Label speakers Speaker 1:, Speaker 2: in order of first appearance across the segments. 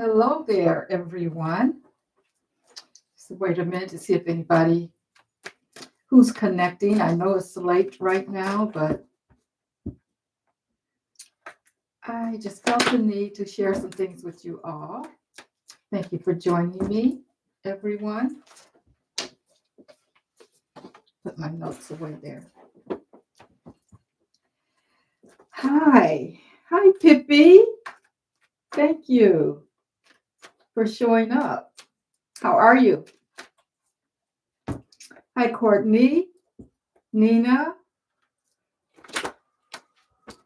Speaker 1: Hello there, everyone. So wait a minute to see if anybody who's connecting. I know it's late right now, but I just felt the need to share some things with you all. Thank you for joining me, everyone. Put my notes away there. Hi. Hi, Pippi. Thank you for showing up. How are you? Hi, Courtney, Nina,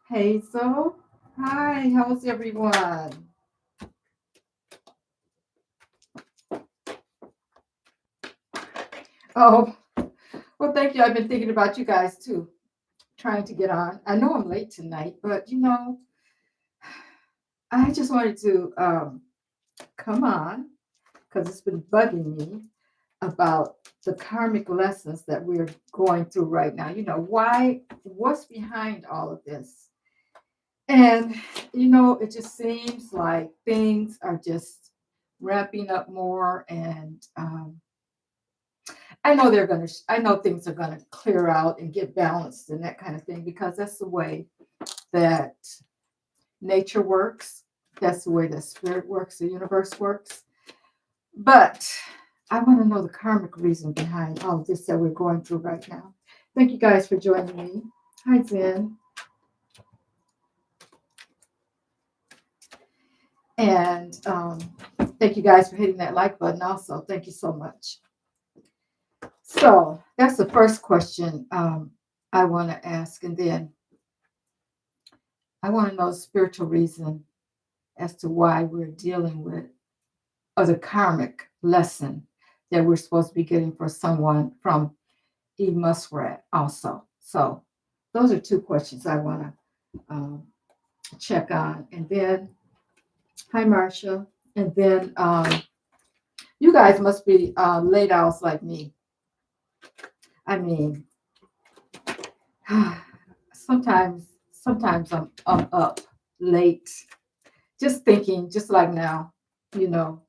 Speaker 1: Hazel. Hi, how's everyone? Oh, well, thank you. I've been thinking about you guys too, trying to get on. I know I'm late tonight, but I just wanted to come on because it's been bugging me about the karmic lessons that we're going through right now. What's behind all of this? And, it just seems like things are just ramping up more. And I know things are going to clear out and get balanced and that kind of thing, because that's the way that nature works. That's the way the spirit works, the universe works. But I want to know the karmic reason behind all of this that we're going through right now. Thank you guys for joining me. Hi, Zen. And thank you guys for hitting that like button also. Thank you so much. So that's the first question I want to ask. And then I want to know the spiritual reason as to why we're dealing with the karmic lesson that we're supposed to be getting for someone from E. Muskrat also. So those are two questions I want to check on. And then, hi, Marcia. And then you guys must be late owls like me. I mean, sometimes I'm up late, just thinking, just like now, you know.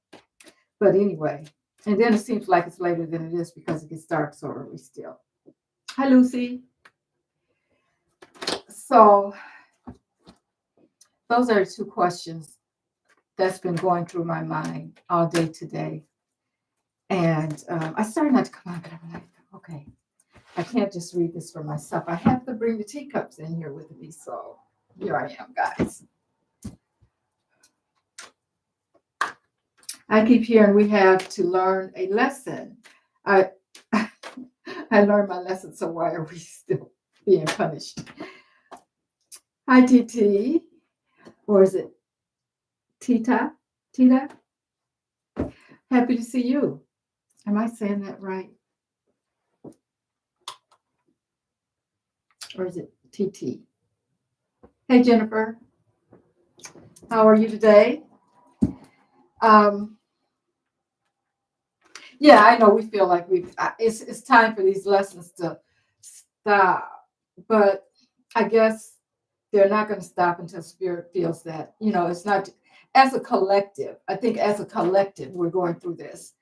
Speaker 1: But anyway, and then it seems like it's later than it is because it gets dark so early still. Hi, Lucy. So those are the two questions that's been going through my mind all day today. And I started not to come on, but I'm like, okay, I can't just read this for myself. I have to bring the teacups in here with me. So here I am, guys. I keep hearing we have to learn a lesson. I learned my lesson, so why are we still being punished? Hi, TT. Or is it Tita? Tita? Happy to see you. Am I saying that right? Or is it TT? Hey, Jennifer. How are you today? Yeah, I know we feel like it's time for these lessons to stop, but I guess they're not going to stop until spirit feels that, it's not as a collective. I think as a collective, we're going through this.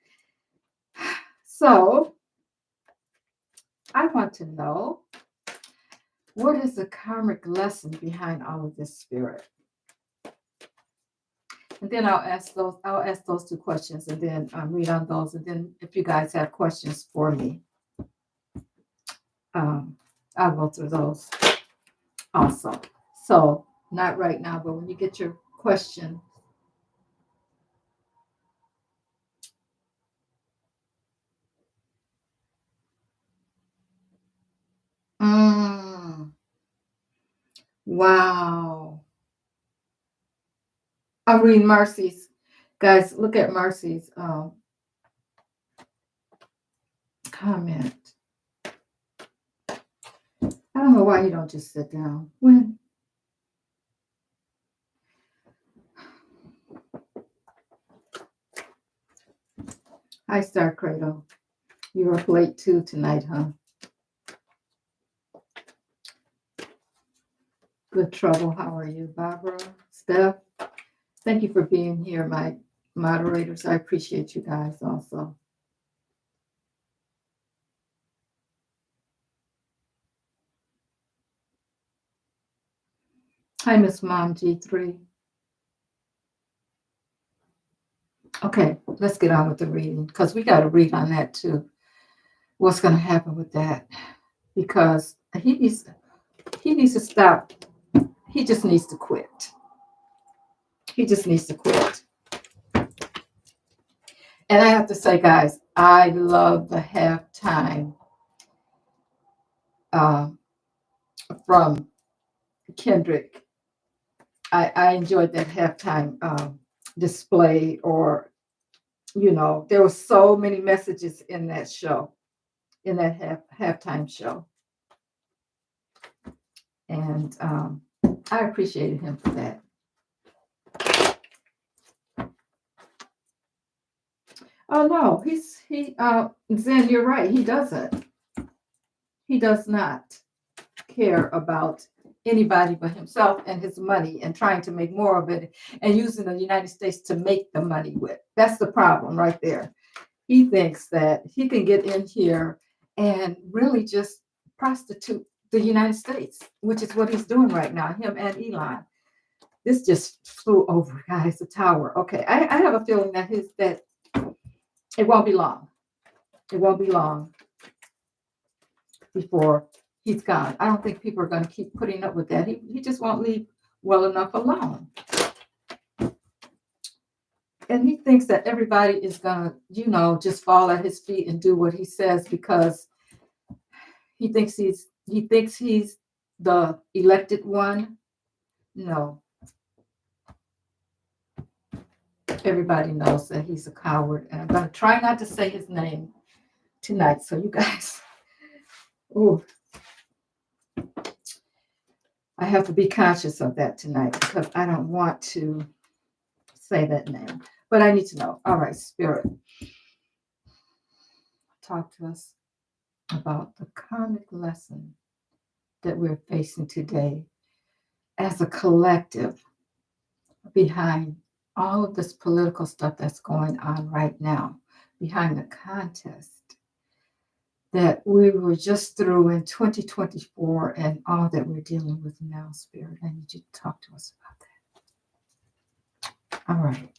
Speaker 1: So I want to know, what is the karmic lesson behind all of this, spirit? And then I'll ask those two questions and then read on those. And then if you guys have questions for me, I'll go through those also. So not right now, but when you get your question. Wow. I'm reading Marcy's. Guys, look at Marcy's comment. I don't know why you don't just sit down. When? Hi, Star Cradle. You were up late too tonight, huh? Good trouble. How are you, Barbara? Steph? Thank you for being here, my moderators, I appreciate you guys also. Hi, Miss Mom G3. Okay, let's get on with the reading because we got to read on that too. What's going to happen with that? Because he needs to stop. He just needs to quit. He just needs to quit. And I have to say, guys, I love the halftime from Kendrick. I enjoyed that halftime display, or there were so many messages in that show, in that halftime show, and I appreciated him for that. Oh no, Zen, you're right. He doesn't. He does not care about anybody but himself and his money and trying to make more of it and using the United States to make the money with. That's the problem right there. He thinks that he can get in here and really just prostitute the United States, which is what he's doing right now, him and Elon. This just flew over, guys, the tower. Okay, I have a feeling that it won't be long. It won't be long before he's gone. I don't think people are going to keep putting up with that. He just won't leave well enough alone. And he thinks that everybody is going to, just fall at his feet and do what he says because he thinks he's the elected one. No. Everybody knows that he's a coward. And I'm going to try not to say his name tonight. So you guys, ooh, I have to be conscious of that tonight because I don't want to say that name. But I need to know. All right, Spirit, talk to us about the karmic lesson that we're facing today as a collective behind all of this political stuff that's going on right now, behind the contest that we were just through in 2024 and all that we're dealing with now, Spirit. I need you to talk to us about that. All right.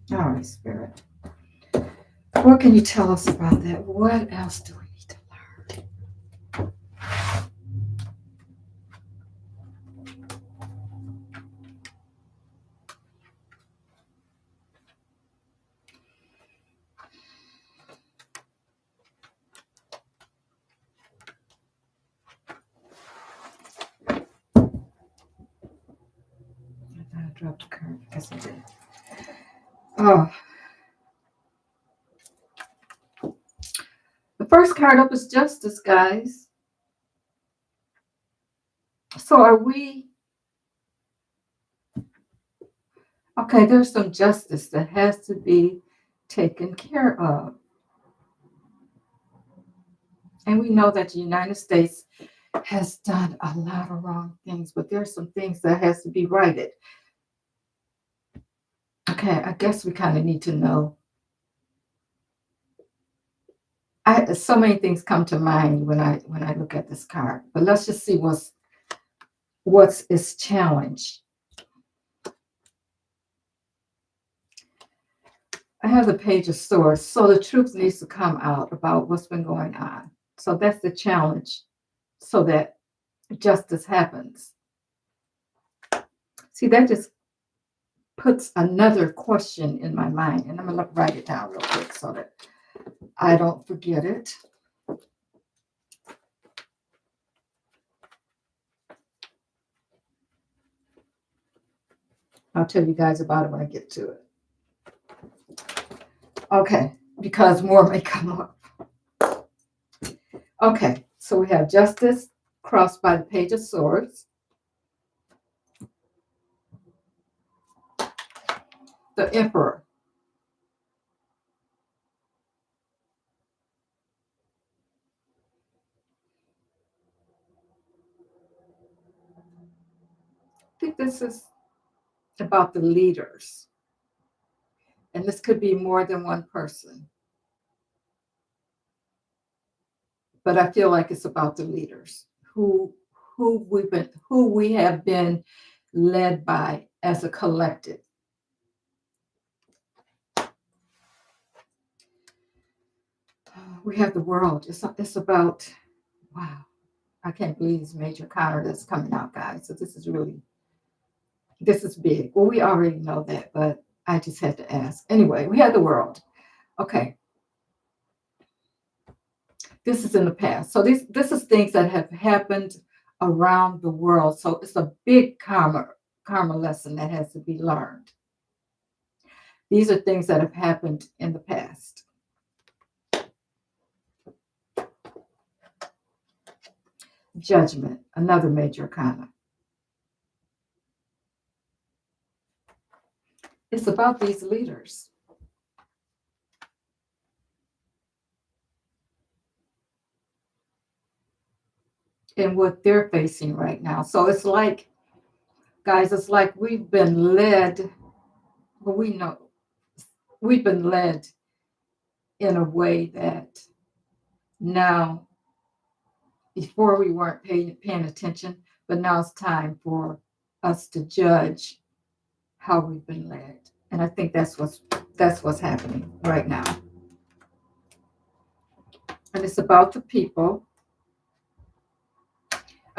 Speaker 1: All right, Spirit. What can you tell us about that? What else do we need to learn? I dropped a card. I guess I did. Oh. The first card up is justice, guys. So are we? Okay, there's some justice that has to be taken care of. And we know that the United States has done a lot of wrong things, but there's some things that has to be righted. Okay, I guess we kind of need to know. So many things come to mind when I look at this card, but let's just see what's its challenge. I have the Page of Swords, so the truth needs to come out about what's been going on. So that's the challenge, so that justice happens. See, that just puts another question in my mind, and I'm going to write it down real quick so that I don't forget it. I'll tell you guys about it when I get to it. Okay, because more may come up. Okay, so we have justice crossed by the Page of Swords. The Emperor. think this is about the leaders. And this could be more than one person. But I feel like it's about the leaders who we have been led by as a collective. We have the world. It's about, wow, I can't believe this major counter that's coming out, guys. So this is big. Well, we already know that, but I just had to ask. Anyway, we have the world. Okay. This is in the past. So this is things that have happened around the world. So it's a big karma lesson that has to be learned. These are things that have happened in the past. Judgment, another major karma. It's about these leaders. And what they're facing right now. So it's like, guys, it's like we've been led, well, we know we've been led in a way that now, before we weren't paying attention, but now it's time for us to judge how we've been led. And I think that's what's happening right now. And it's about the people.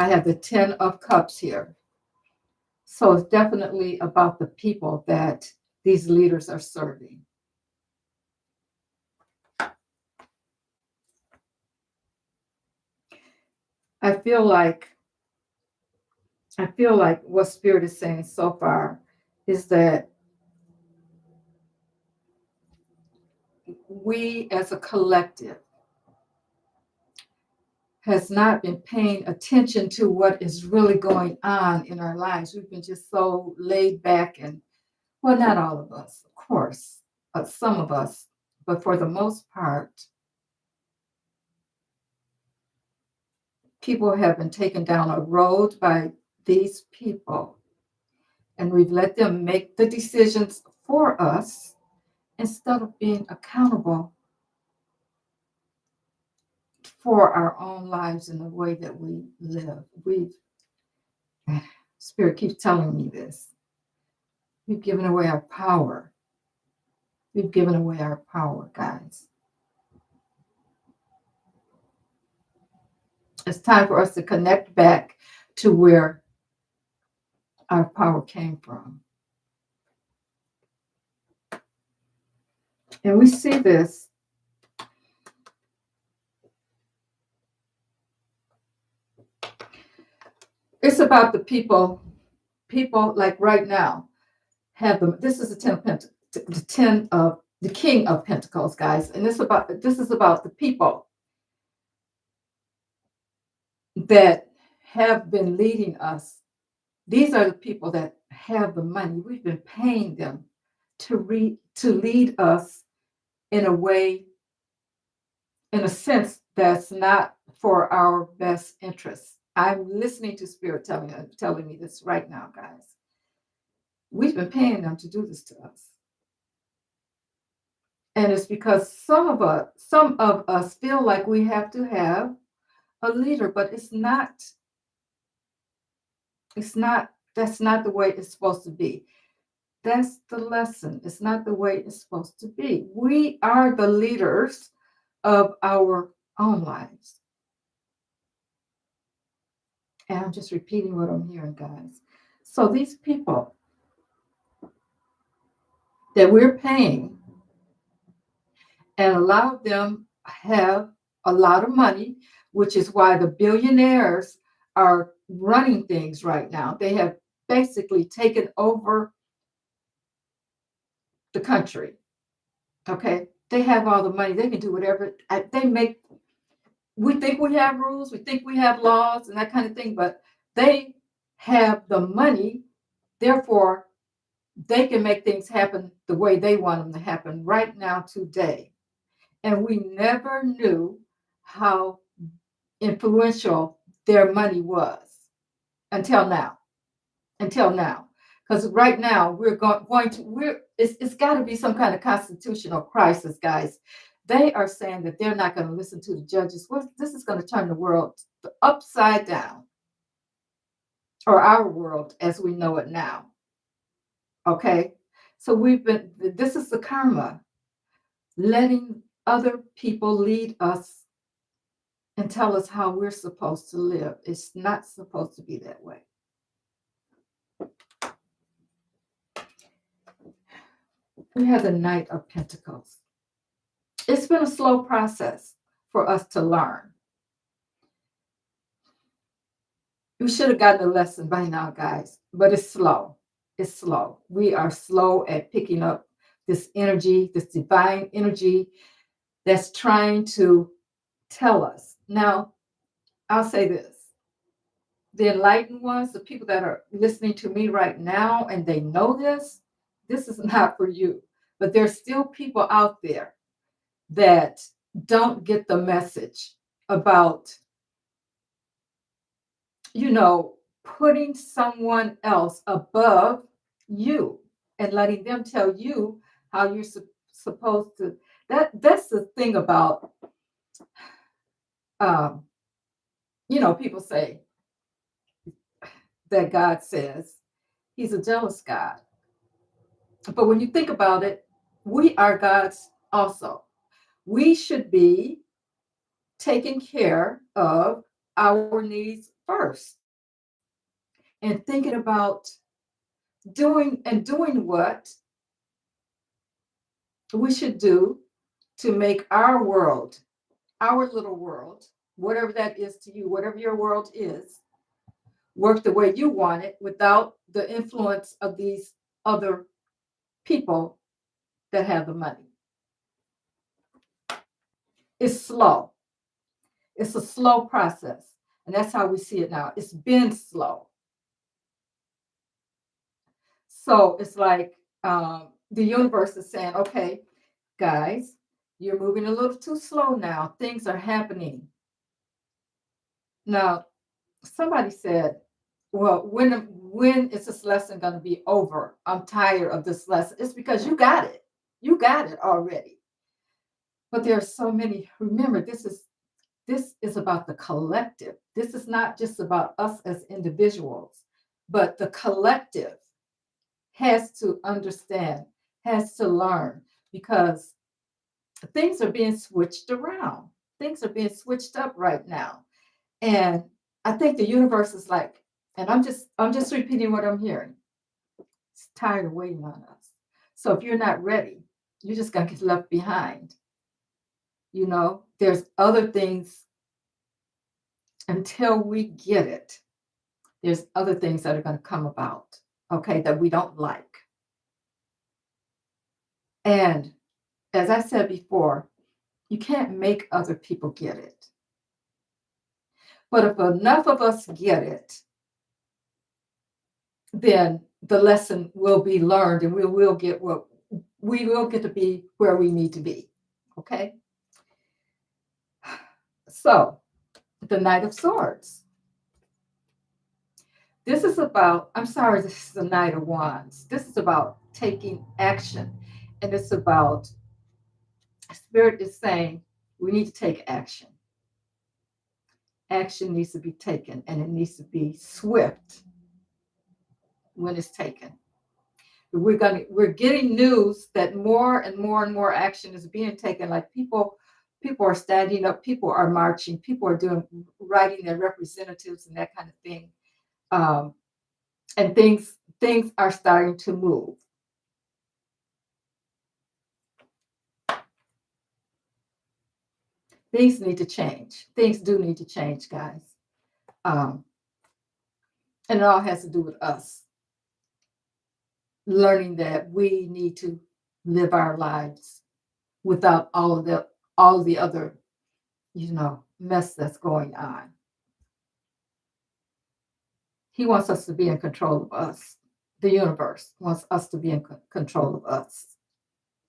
Speaker 1: I have the 10 of Cups here. So it's definitely about the people that these leaders are serving. I feel like what Spirit is saying so far is that we as a collective has not been paying attention to what is really going on in our lives. We've been just so laid back and, well, not all of us, of course, some of us, but for the most part, people have been taken down a road by these people, and we've let them make the decisions for us instead of being accountable for our own lives and the way that we live. Spirit keeps telling me this. We've given away our power. We've given away our power, guys. It's time for us to connect back to where our power came from. And we see this. It's about the people like right now have them. This is the King of Pentacles, guys. And this is about the people that have been leading us. These are the people that have the money. We've been paying them to lead us in a way, in a sense that's not for our best interests. I'm listening to Spirit telling me this right now, guys. We've been paying them to do this to us. And it's because some of us feel like we have to have a leader, but that's not the way it's supposed to be. That's the lesson. It's not the way it's supposed to be. We are the leaders of our own lives. And I'm just repeating what I'm hearing, guys. So these people that we're paying and allow them have a lot of money, which is why the billionaires are running things right now. They have basically taken over the country. Okay. They have all the money. They can do whatever they make. We think we have rules, we think we have laws and that kind of thing, but they have the money. Therefore, they can make things happen the way they want them to happen right now, today. And we never knew how influential their money was until now. until now. Because right now it's got to be some kind of constitutional crisis, guys. They are saying that they're not going to listen to the judges. Well, this is going to turn the world upside down, or our world as we know it now. Okay. So this is the karma, letting other people lead us and tell us how we're supposed to live. It's not supposed to be that way. We have the Knight of Pentacles. It's been a slow process for us to learn. We should have gotten a lesson by now, guys, but it's slow. It's slow. We are slow at picking up this energy, this divine energy that's trying to tell us. Now, I'll say this. The enlightened ones, the people that are listening to me right now, and they know this is not for you. But there's still people out there that don't get the message about, putting someone else above you and letting them tell you how you're supposed to. That's the thing about, um, people say that God says he's a jealous God. But when you think about it, we are gods also. We should be taking care of our needs first and thinking about doing what we should do to make our world, our little world, whatever that is to you, whatever your world is, work the way you want it without the influence of these other people that have the money. It's slow. It's a slow process. And that's how we see it now. It's been slow. So it's like the universe is saying, okay, guys, you're moving a little too slow now. Things are happening. Now, somebody said, well, when is this lesson going to be over? I'm tired of this lesson. It's because you got it. You got it already. But there are so many. Remember, this is about the collective. This is not just about us as individuals, but the collective has to understand, has to learn, because things are being switched around. Things are being switched up right now. And I think the universe is like, and I'm just repeating what I'm hearing. It's tired of waiting on us. So if you're not ready, you're just gonna get left behind. There's other things until we get it. There's other things that are going to come about, okay, that we don't like. And as I said before, you can't make other people get it. But if enough of us get it, then the lesson will be learned and we will get to be where we need to be. Okay? So, the Knight of Swords. This is the Knight of Wands. This is about taking action. And it's about, Spirit is saying, we need to take action. Action needs to be taken, and it needs to be swift when it's taken. We're getting news that more and more and more action is being taken. Like people are standing up, people are marching, people are writing their representatives and that kind of thing. And things are starting to move. Things need to change. Things do need to change, guys. And it all has to do with us learning that we need to live our lives without all the other, mess that's going on. He wants us to be in control of us. The universe wants us to be in control of us,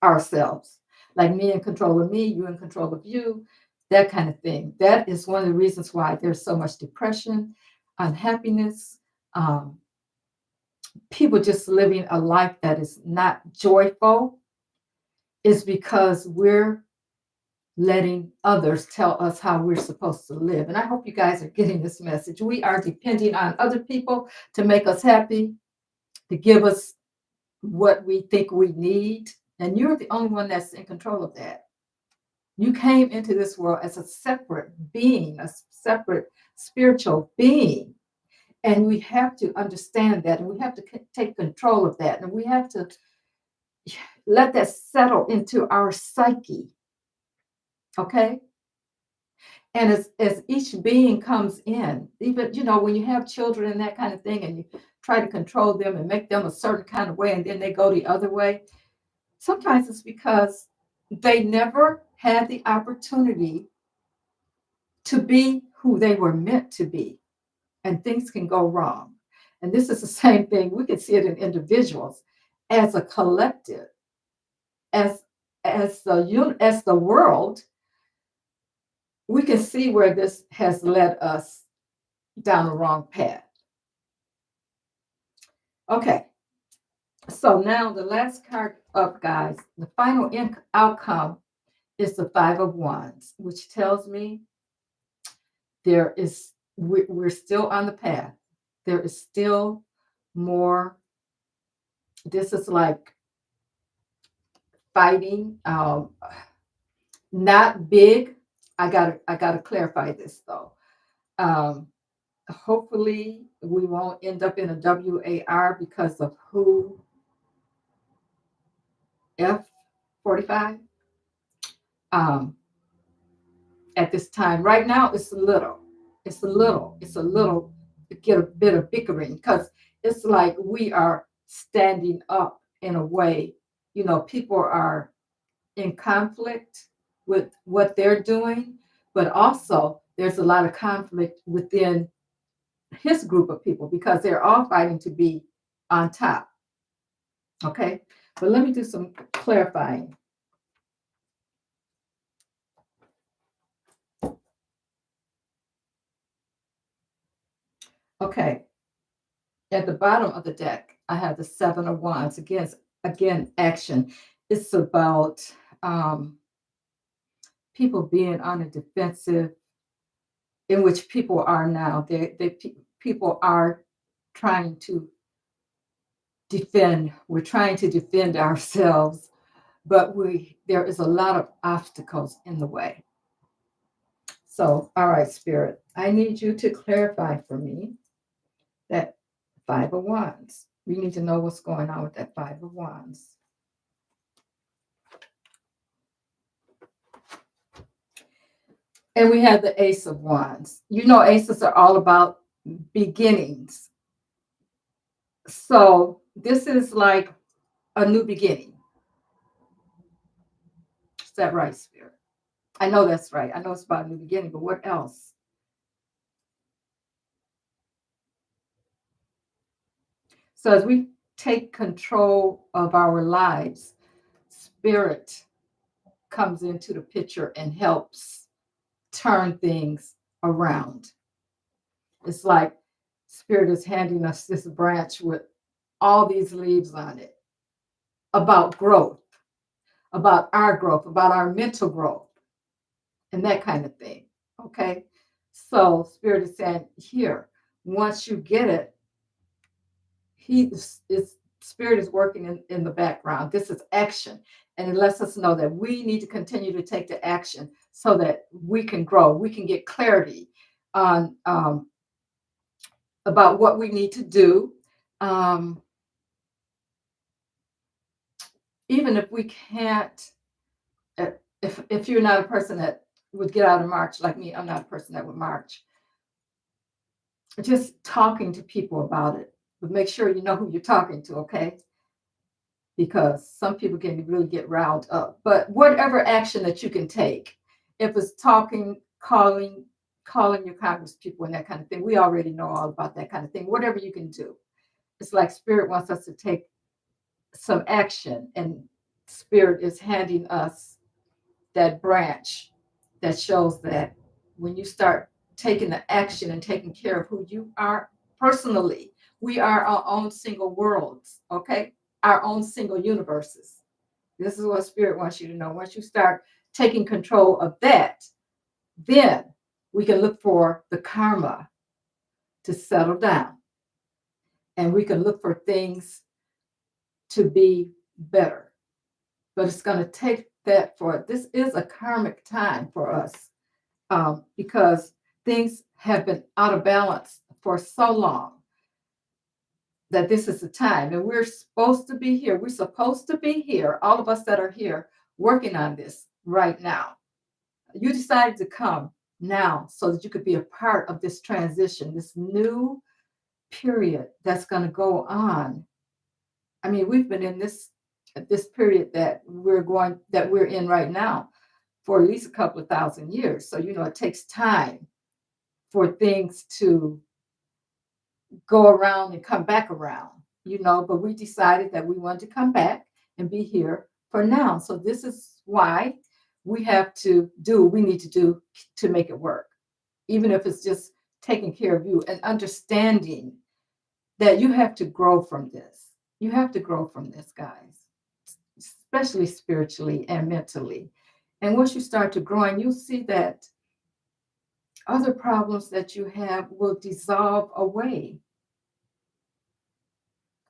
Speaker 1: ourselves. Like me in control of me, you in control of you, that kind of thing. That is one of the reasons why there's so much depression, unhappiness, people just living a life that is not joyful is because we're letting others tell us how we're supposed to live. And I hope you guys are getting this message. We are depending on other people to make us happy, to give us what we think we need. And you're the only one that's in control of that. You came into this world as a separate being, a separate spiritual being. And we have to understand that, and we have to take control of that, and we have to let that settle into our psyche. Okay? And as each being comes in, even, when you have children and that kind of thing, and you try to control them and make them a certain kind of way, and then they go the other way, sometimes it's because they never had the opportunity to be who they were meant to be, and things can go wrong. And this is the same thing. We can see it in individuals, as a collective, as the world. We can see where this has led us down the wrong path. Okay, so now the last card up, guys, the final outcome is the Five of Wands, which tells me we're still on the path. There is still more. This is like fighting, not big. I gotta clarify this though. Um, Hopefully we won't end up in a WAR because of who F45. At this time. Right now, it's a little get a bit of bickering because it's like we are standing up in a way, people are in conflict with what they're doing, but also there's a lot of conflict within his group of people because they're all fighting to be on top. Okay, but let me do some clarifying. Okay, at the bottom of the deck, I have the Seven of Wands. Again, action. It's about people being on a defensive, in which people are now. People are trying to defend. We're trying to defend ourselves, but there is a lot of obstacles in the way. So, all right, Spirit, I need you to clarify for me that Five of Wands. We need to know what's going on with that Five of Wands. And we have the Ace of Wands. Aces are all about beginnings. So this is like a new beginning. Is that right, Spirit? I know that's right. I know it's about a new beginning, but what else? So as we take control of our lives, Spirit comes into the picture and helps turn things around. It's like Spirit is handing us this branch with all these leaves on it about growth, about our mental growth, and that kind of thing. Okay. So Spirit is saying, here, once you get it, Spirit is working in the background. This is action. And it lets us know that we need to continue to take the action so that we can grow. We can get clarity on about what we need to do. Even if we can't, if you're not a person that would get out and march like me, I'm not a person that would march. Just talking to people about it, but make sure you know who you're talking to, okay? Because some people can really get riled up. But whatever action that you can take, if it's talking, calling your Congress people and that kind of thing, we already know all about that kind of thing. Whatever you can do, it's like Spirit wants us to take some action, and Spirit is handing us that branch that shows that when you start taking the action and taking care of who you are personally, We are our own single worlds, okay? Our own single universes. This is what Spirit wants you to know. Once you start taking control of that, then we can look for the karma to settle down. And we can look for things to be better. But it's going to take that for this is a karmic time for us because things have been out of balance for so long that this is the time. And we're supposed to be here. We're supposed to be here, all of us that are here working on this right now. You decided to come now so that you could be a part of this transition, this new period that's going to go on. I mean, we've been in this period that we're in right now for at least a couple of thousand years. So, it takes time for things to go around and come back around, but we decided that we wanted to come back and be here for now. So this is why we have to do what we need to do to make it work, even if it's just taking care of you and understanding that you have to grow from this. You have to grow from this, guys, especially spiritually and mentally. And once you start to grow, and you'll see that other problems that you have will dissolve away.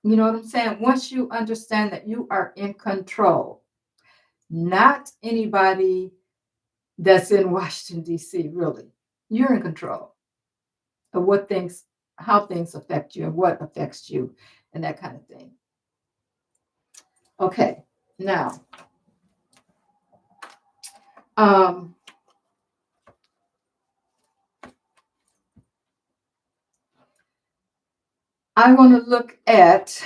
Speaker 1: You know what I'm saying? Once you understand that you are in control, not anybody that's in Washington, D.C., really. You're in control of how things affect you and what affects you and that kind of thing. Okay, now, I want to look at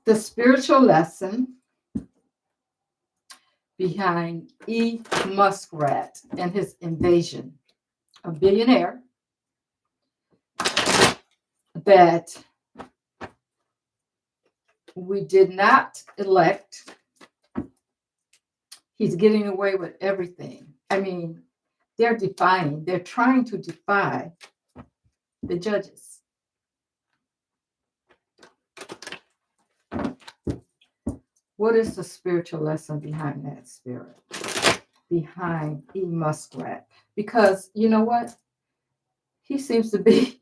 Speaker 1: the spiritual lesson behind E. Muskrat and his invasion, a billionaire that we did not elect. He's getting away with everything. I mean, they're trying to defy the judges. What is the spiritual lesson behind that spirit? Behind E. Muskrat? Because you know what? He seems to be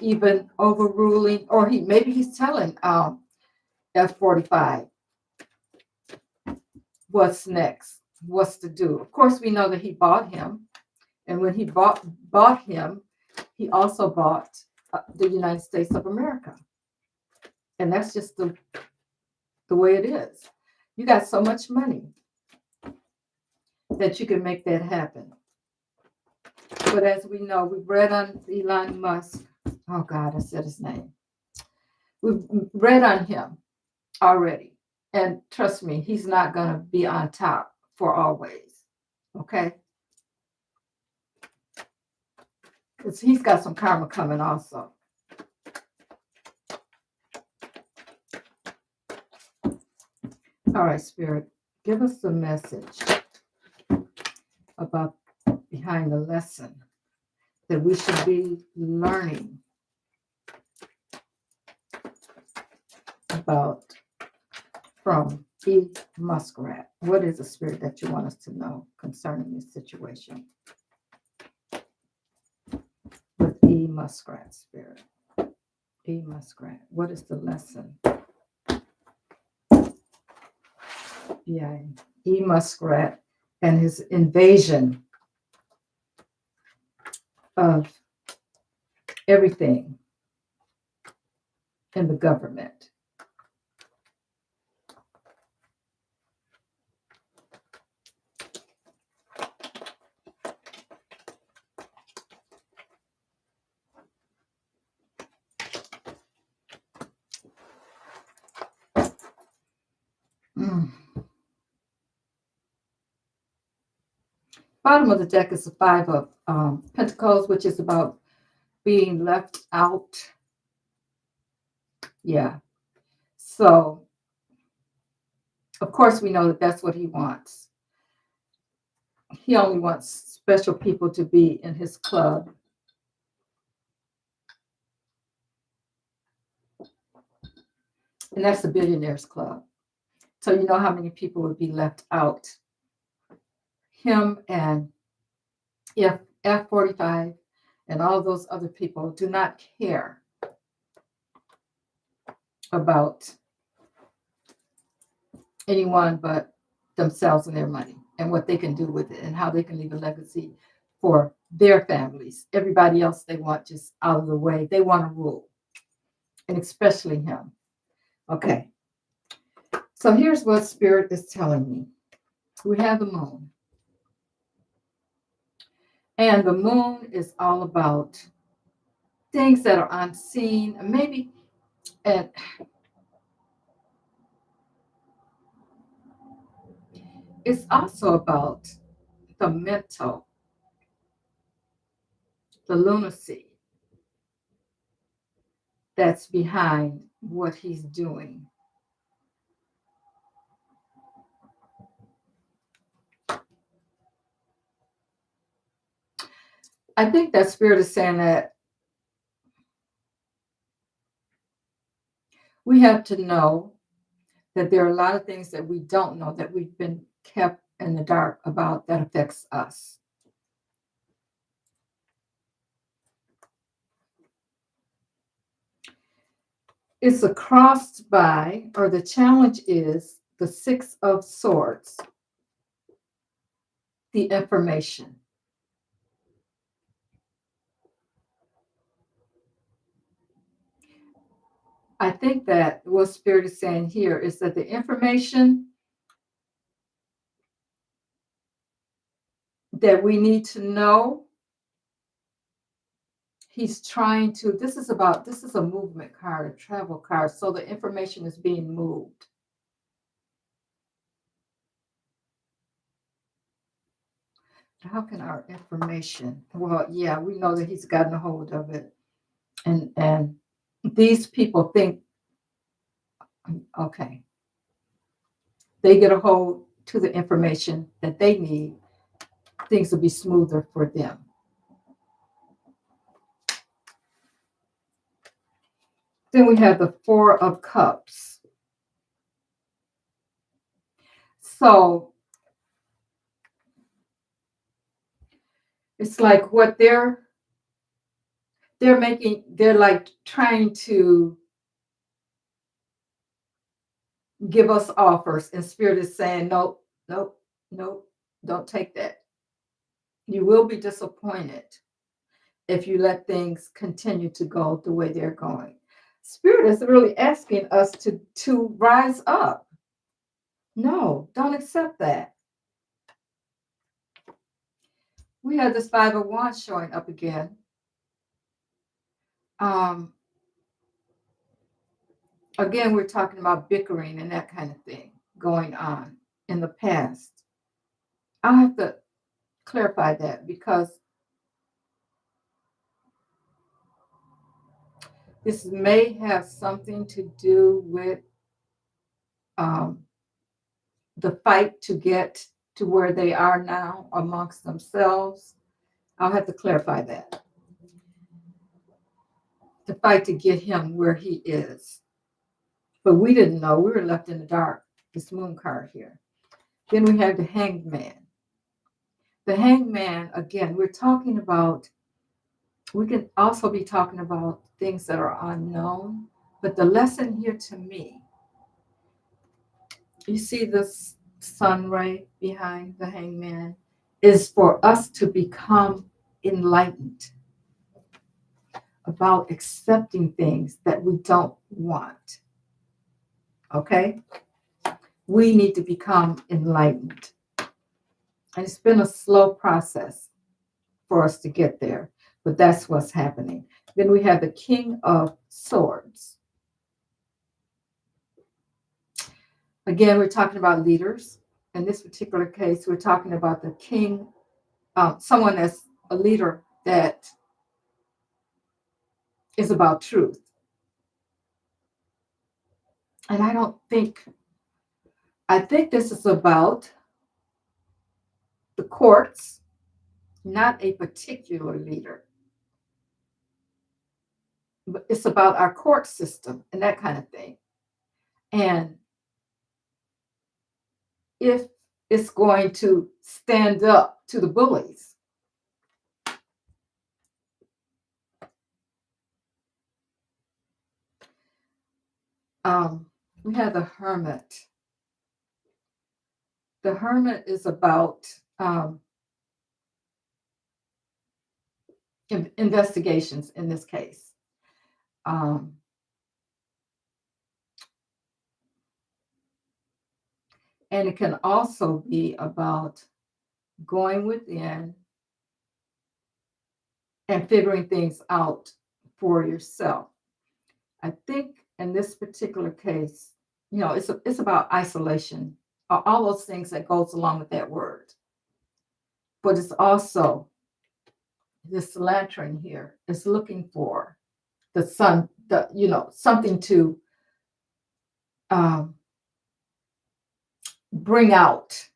Speaker 1: even overruling, or maybe he's telling F-45 what's next, what's to do. Of course, we know that he bought him, and when he bought him, he also bought the United States of America, and that's just the way it is. You got so much money that you can make that happen. But as we know, we've read on Elon Musk. Oh God, I said his name. We've read on him already. And trust me, he's not going to be on top for always. Okay? Because he's got some karma coming also. All right, Spirit, give us the message about behind the lesson that we should be learning about from E. Muskrat. What is the spirit that you want us to know concerning this situation with E. Muskrat spirit? E. Muskrat, what is the lesson? Yeah, E. Muskrat and his invasion of everything in the government. Bottom of the deck is the Five of Pentacles, which is about being left out. Yeah. So, of course, we know that that's what he wants. he only wants special people to be in his club. And that's the Billionaires Club. So you know how many people would be left out. Him and F-45 and all those other people do not care about anyone but themselves and their money and what they can do with it and how they can leave a legacy for their families. Everybody else they want just out of the way. They want to rule, and especially him. Okay, so here's what Spirit is telling me. We have the moon. And the moon is all about things that are unseen, maybe, and it's also about the mental, the lunacy that's behind what he's doing. I think that Spirit is saying that we have to know that there are a lot of things that we don't know that we've been kept in the dark about that affects us. It's a crossed by, or the challenge is the Six of Swords, the information. I think that what Spirit is saying here is that the information that we need to know, he's trying to, this is a movement card, a travel card. So the information is being moved. How can our information, well, yeah, we know that he's gotten a hold of it. And these people think, okay, they get a hold to the information that they need, things will be smoother for them. Then we have the Four of Cups. So it's like what they're making, they're like trying to give us offers, and Spirit is saying, nope, nope, nope, don't take that. You will be disappointed if you let things continue to go the way they're going. Spirit is really asking us to rise up. No, don't accept that. We have this Five of Wands showing up again. Again, we're talking about bickering and that kind of thing going on in the past. I'll have to clarify that because this may have something to do with the fight to get to where they are now amongst themselves. I'll have to clarify that. The fight to get him where he is. But we didn't know. We were left in the dark. This moon card here. Then we have the Hanged Man. The Hanged Man, again, we're talking about, we can also be talking about things that are unknown. But the lesson here to me, you see this sun ray behind the Hanged Man, is for us to become enlightened about accepting things that we don't want. Okay? We need to become enlightened. And it's been a slow process for us to get there, but that's what's happening. Then we have the King of Swords. Again, we're talking about leaders. In this particular case, we're talking about the king, someone that's a leader that is about truth. And I think this is about the courts, not a particular leader, but it's about our court system and that kind of thing. And if it's going to stand up to the bullies. We have the Hermit. The Hermit is about investigations in this case. And it can also be about going within and figuring things out for yourself. I think in this particular case, it's about isolation, all those things that goes along with that word. But it's also this lantern here is looking for the sun, something to bring out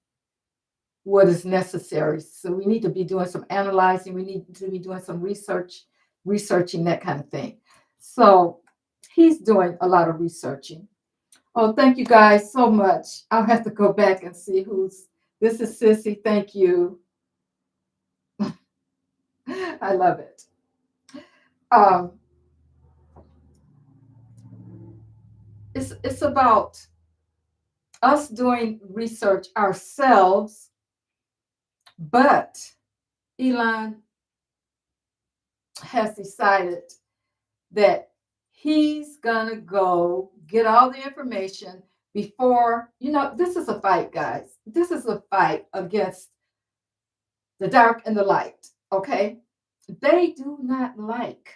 Speaker 1: what is necessary. So we need to be doing some analyzing. We need to be doing some researching that kind of thing. So he's doing a lot of researching. Oh, thank you guys so much. I'll have to go back and see this is Sissy. Thank you. I love it. It's about us doing research ourselves, but Elon has decided that he's gonna go get all the information before, this is a fight, guys. This is a fight against the dark and the light, okay? They do not like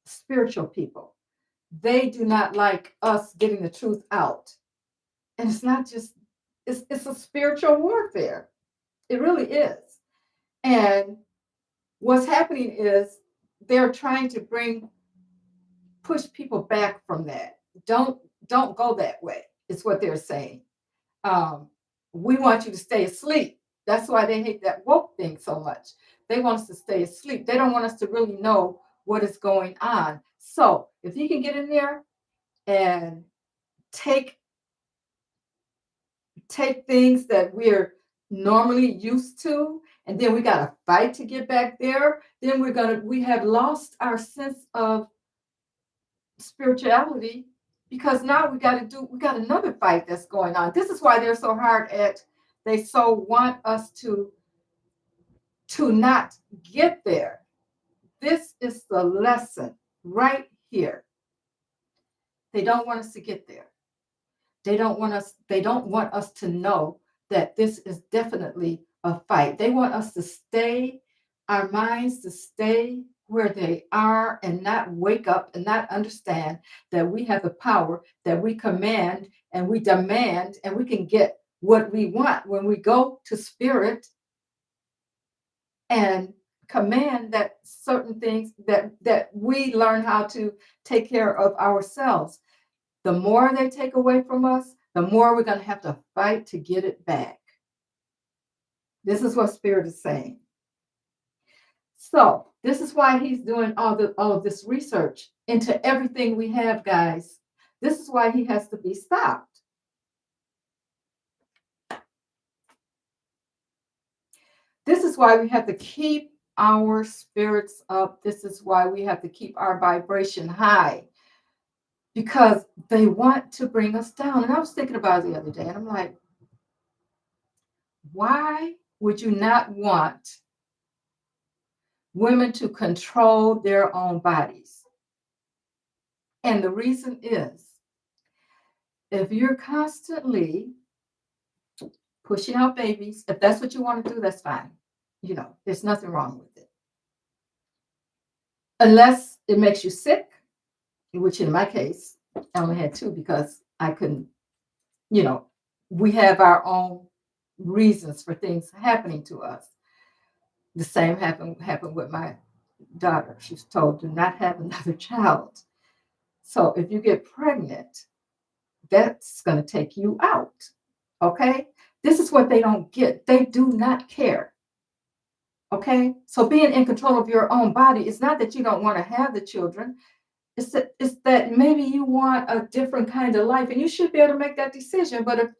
Speaker 1: spiritual people. They do not like us getting the truth out. And it's not just, it's a spiritual warfare. It really is. And what's happening is they're trying to push people back from that. Don't go that way. It's what they're saying. We want you to stay asleep. That's why they hate that woke thing so much. They want us to stay asleep. They don't want us to really know what is going on. So if you can get in there and take things that we're normally used to, and then we got to fight to get back there, then we have lost our sense of spirituality, because now we got another fight that's going on. This is why they're so hard they so want us to not get there. This is the lesson right here. They don't want us to get there. They don't want us to know that this is definitely a fight. They want us to our minds to stay where they are and not wake up and not understand that we have the power, that we command and we demand, and we can get what we want when we go to spirit and command that certain things that we learn how to take care of ourselves. The more they take away from us, the more we're going to have to fight to get it back. This is what Spirit is saying. So this is why he's doing all of this research into everything we have, guys. This is why he has to be stopped. This is why we have to keep our spirits up. This is why we have to keep our vibration high, because they want to bring us down. And I was thinking about it the other day, and I'm like, why would you not want women to control their own bodies? And the reason is, if you're constantly pushing out babies, if that's what you want to do, that's fine. There's nothing wrong with it. Unless it makes you sick, which in my case, I only had 2 because I couldn't, we have our own reasons for things happening to us. The same happened with my daughter. She was told, do not have another child. So if you get pregnant, that's going to take you out. Okay? This is what they don't get. They do not care. Okay? So being in control of your own body is not that you don't want to have the children. It's that maybe you want a different kind of life and you should be able to make that decision. But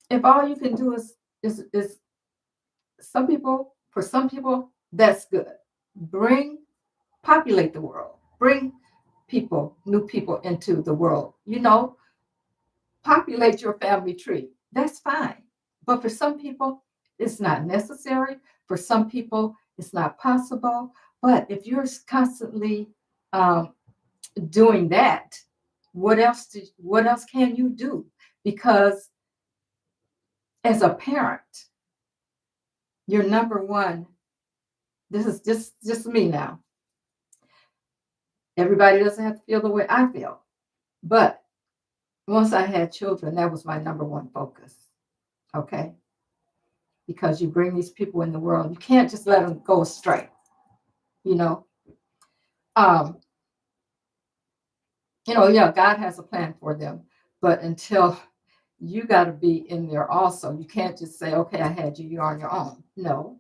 Speaker 1: if all you can do is for some people, that's good. Populate the world. Bring new people into the world. Populate your family tree. That's fine. But for some people, it's not necessary. For some people, it's not possible. But if you're constantly um, doing that, what else can you do? Because as a parent, your number one, this is just me now. Everybody doesn't have to feel the way I feel. But once I had children, that was my number one focus. Okay? Because you bring these people in the world, you can't just let them go astray. You know, um, yeah, God has a plan for them, but until you got to be in there also. You can't just say, okay, I had you, you're on your own. No,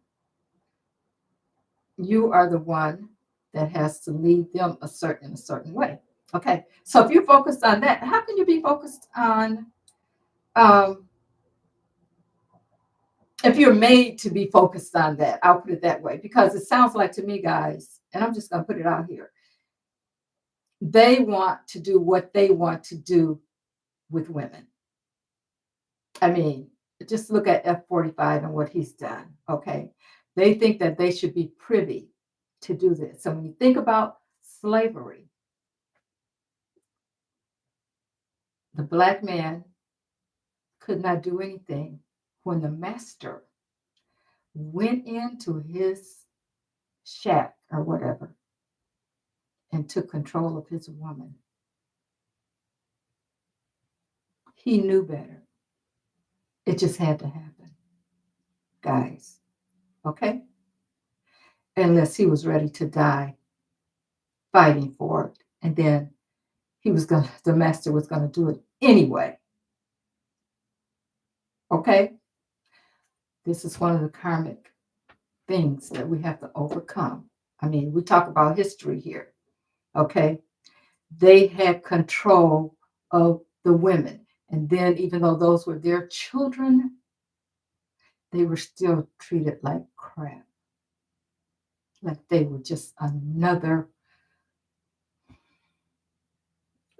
Speaker 1: you are the one that has to lead them in a certain way. Okay, so if you're focused on that, how can you be focused on um, if you're made to be focused on that? I'll put it that way, because it sounds like to me, guys, and I'm just going to put it out here, they want to do what they want to do with women. I mean, just look at F-45 and what he's done, okay? They think that they should be privy to do this. So when you think about slavery, the black man could not do anything when the master went into his shack or whatever and took control of his woman. He knew better. It just had to happen, guys, okay? Unless he was ready to die fighting for it. And then the master was going to do it anyway. Okay? This is one of the karmic things that we have to overcome. I mean, we talk about history here. Okay? They had control of the women. And then, even though those were their children, they were still treated like crap. Like they were just another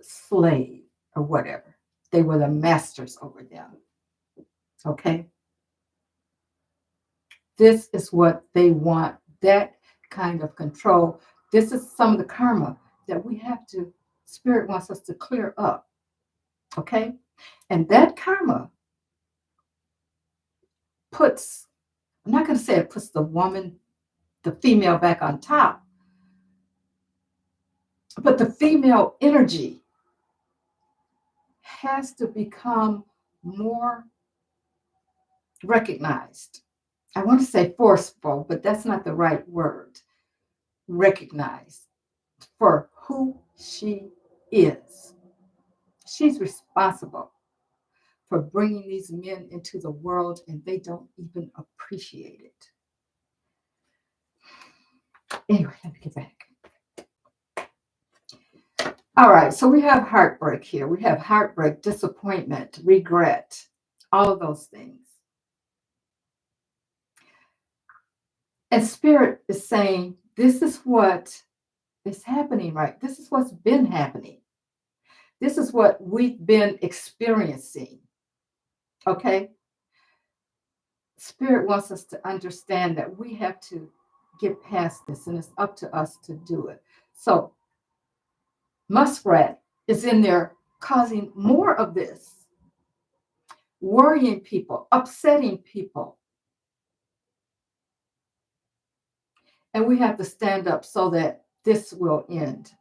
Speaker 1: slave or whatever. They were the masters over them. Okay? This is what they want, that kind of control. This is some of the karma that Spirit wants us to clear up. Okay? And that karma I'm not going to say it puts the female back on top, but the female energy has to become more recognized. I want to say forceful, but that's not the right word. Recognized for who she is. She's responsible for bringing these men into the world, and they don't even appreciate it. Anyway, let me get back. All right, so we have heartbreak here. We have heartbreak, disappointment, regret, all of those things. And Spirit is saying, this is what is happening, right? This is what's been happening. This is what we've been experiencing. Okay? Spirit wants us to understand that we have to get past this, and it's up to us to do it. So, Muskrat is in there causing more of this, worrying people, upsetting people. And we have to stand up so that this will end.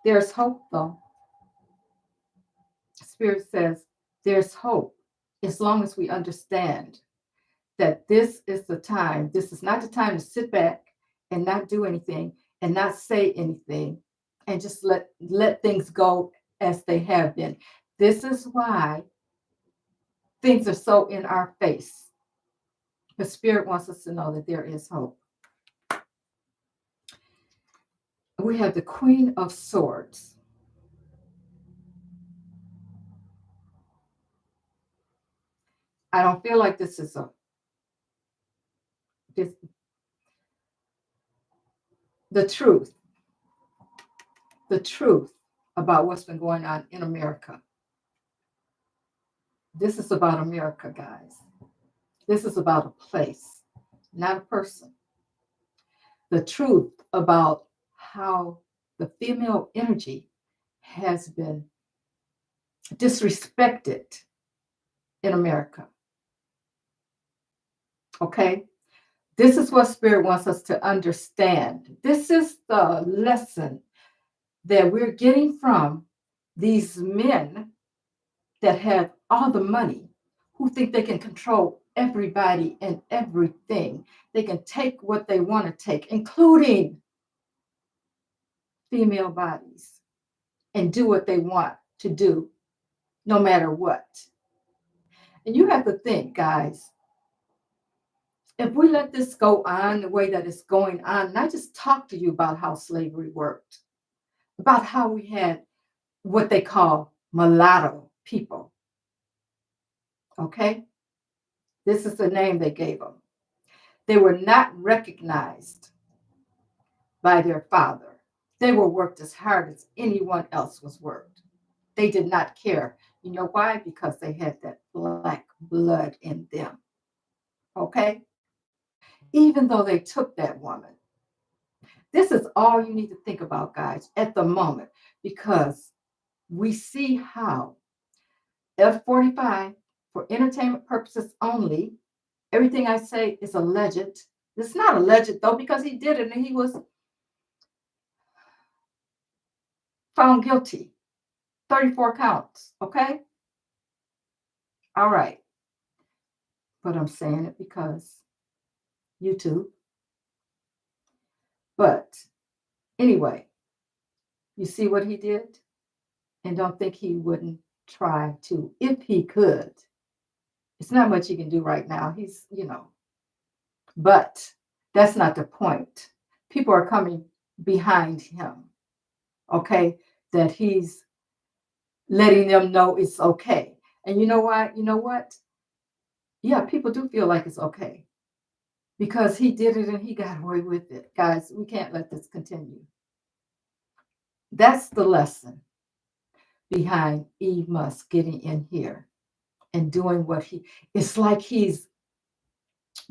Speaker 1: There's hope, though. Spirit says there's hope as long as we understand that this is the time. This is not the time to sit back and not do anything and not say anything and just let things go as they have been. This is why things are so in our face. The Spirit wants us to know that there is hope. We have the Queen of Swords. I don't feel like this is the truth about what's been going on in America. This is about America, guys. This is about a place, not a person. The truth about how the female energy has been disrespected in America. Okay? This is what Spirit wants us to understand. This is the lesson that we're getting from these men that have all the money, who think they can control everybody and everything. They can take what they want to take, including female bodies, and do what they want to do, no matter what. And you have to think, guys, if we let this go on the way that it's going on, and I just talked to you about how slavery worked, about how we had what they call mulatto people. Okay? This is the name they gave them. They were not recognized by their father. They were worked as hard as anyone else was worked. They did not care. You know why? Because they had that black blood in them. Okay? Even though they took that woman. This is all you need to think about, guys, at the moment, because we see how F-45, for entertainment purposes only, everything I say is alleged. It's not alleged, though, because he did it and he was found guilty. 34 counts, okay? All right. But I'm saying it because YouTube. But anyway, you see what he did? And don't think he wouldn't try to, if he could. It's not much he can do right now. He's, but that's not the point. People are coming behind him, okay? That he's letting them know it's okay. And you know what? You know what? Yeah, people do feel like it's okay because he did it and he got away with it. Guys, we can't let this continue. That's the lesson behind Eve Musk getting in here and doing what it's like he's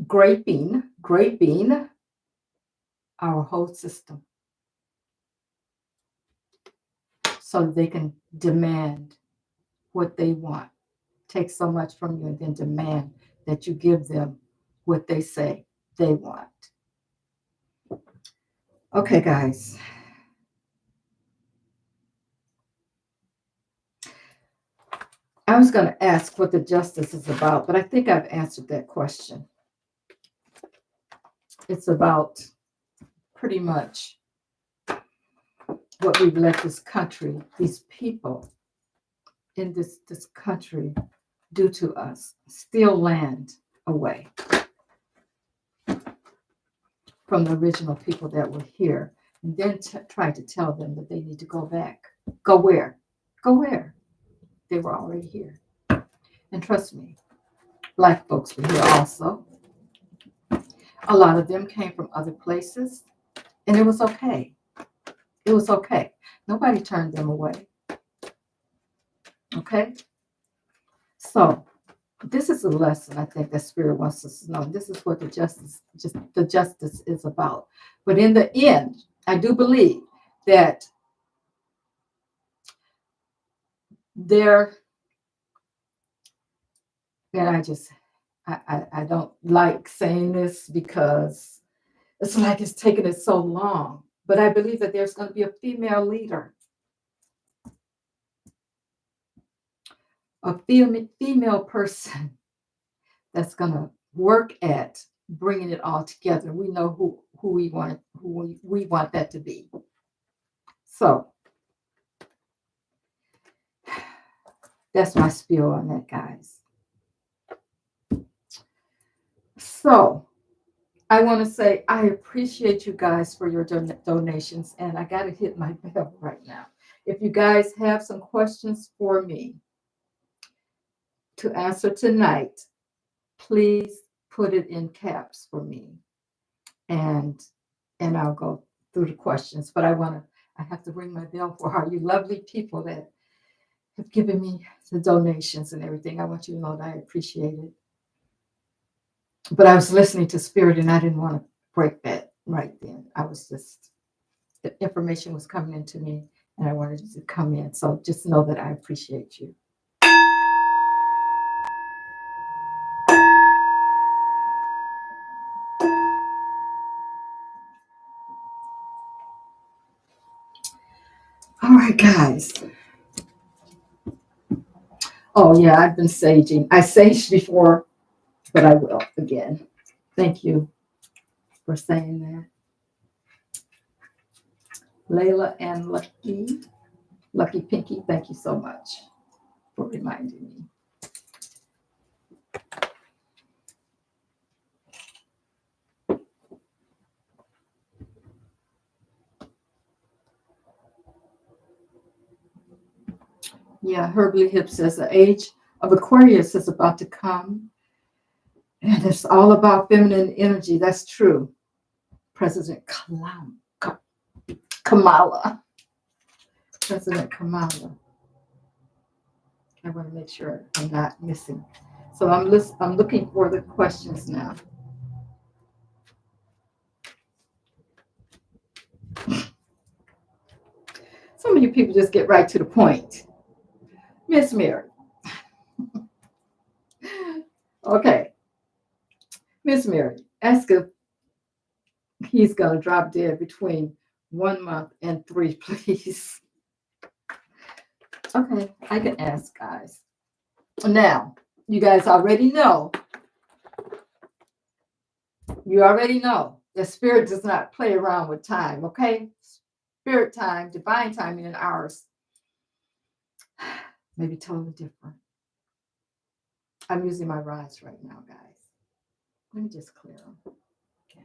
Speaker 1: graping our whole system so they can demand what they want. Take so much from you and then demand that you give them what they say they want. Okay, guys. I was going to ask what the justice is about, but I think I've answered that question. It's about pretty much what we've let this country, these people in this country do to us, steal land away from the original people that were here, and then try to tell them that they need to go back. Go where? Go where? They were already here. And trust me, Black folks were here also. A lot of them came from other places, and it was okay. It was okay. Nobody turned them away. Okay? So, this is a lesson I think that Spirit wants us to know. This is what the justice is about. But in the end, I do believe that I don't like saying this because it's like it's taken it so long. But I believe that there's going to be a female leader, a female person that's going to work at bringing it all together. We know who we want that to be. So that's my spiel on that, guys. So I want to say I appreciate you guys for your donations, and I got to hit my bell right now. If you guys have some questions for me to answer tonight, please put it in caps for me, and I'll go through the questions. But I have to ring my bell for all you lovely people that have given me the donations and everything. I want you to know that I appreciate it. But I was listening to Spirit, and I didn't want to break that right then. The information was coming into me, and I wanted it to come in. So just know that I appreciate you. All right, guys. Oh, yeah, I've been saging. I saged before, but I will again. Thank you for saying that. Layla and Lucky Pinky, thank you so much for reminding me. Yeah, Herbly Hip says the age of Aquarius is about to come, and it's all about feminine energy. That's true. President Kamala. President Kamala. I want to make sure I'm not missing. So I'm looking for the questions now. Some of you people just get right to the point. Miss Mary. Okay. Miss Mary, ask if he's going to drop dead between 1 month and 3, please. Okay, I can ask, guys. Now, you guys already know. You already know that Spirit does not play around with time, okay? Spirit time, divine timing, and ours may be totally different. I'm using my rods right now, guys. Let me just clear them. Okay.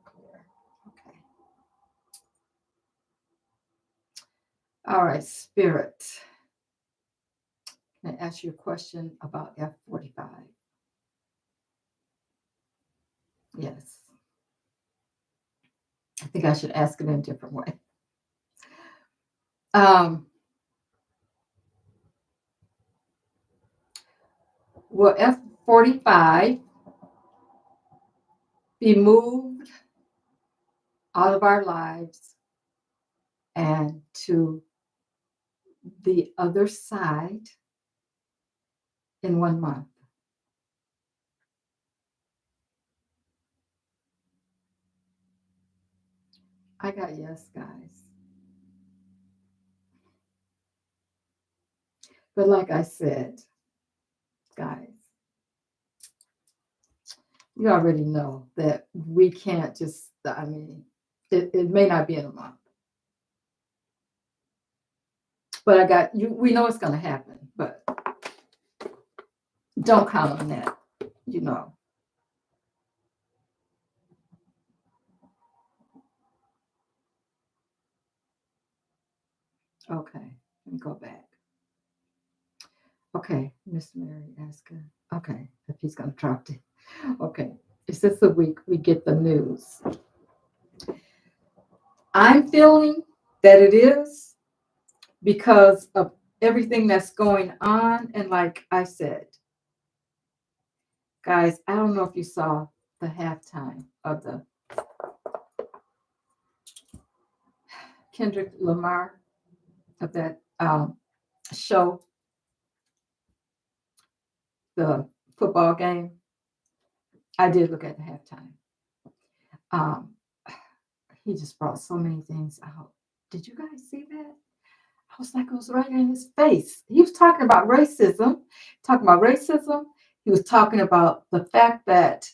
Speaker 1: Clear. Okay. All right, Spirit. Can I ask you a question about F45? Yes. I think I should ask it in a different way. Will F45 be moved out of our lives and to the other side in 1 month? I got yes, guys. But like I said, guys, you already know that we can't just, it may not be in a month. But I got you, we know it's going to happen, but don't count on that, you know. Okay, let me go back. Okay, Miss Mary asking. Okay, if he's going to drop it. Okay, it's just a week we get the news. I'm feeling that it is because of everything that's going on. And like I said, guys, I don't know if you saw the halftime of the Kendrick Lamar of that show, the football game. I did look at the halftime. He just brought so many things out. Did you guys see that? I was like, it was right in his face. He was talking about racism. He was talking about the fact that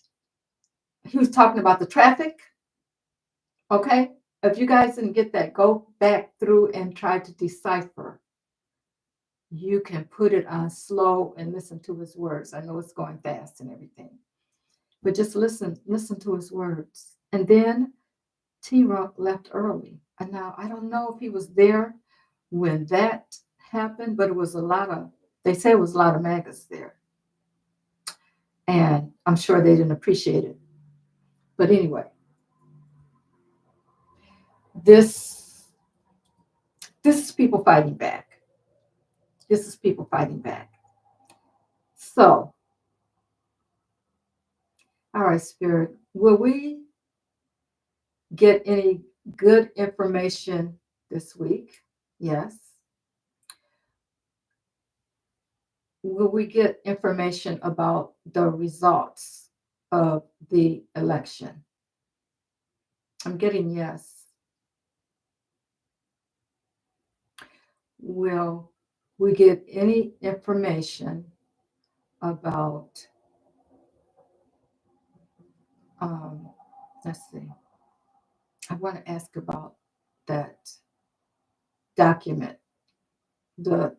Speaker 1: he was talking about the traffic. Okay. If you guys didn't get that, go back through and try to decipher. You can put it on slow and listen to his words. I know it's going fast and everything. But just listen to his words. And then T-Rock left early. And now I don't know if he was there when that happened, but it was they say it was a lot of maggots there. And I'm sure they didn't appreciate it. But anyway, this is people fighting back. This is people fighting back. So, all right, Spirit, will we get any good information this week? Yes. Will we get information about the results of the election? I'm getting yes. Will we get any information about, let's see, I want to ask about that document, the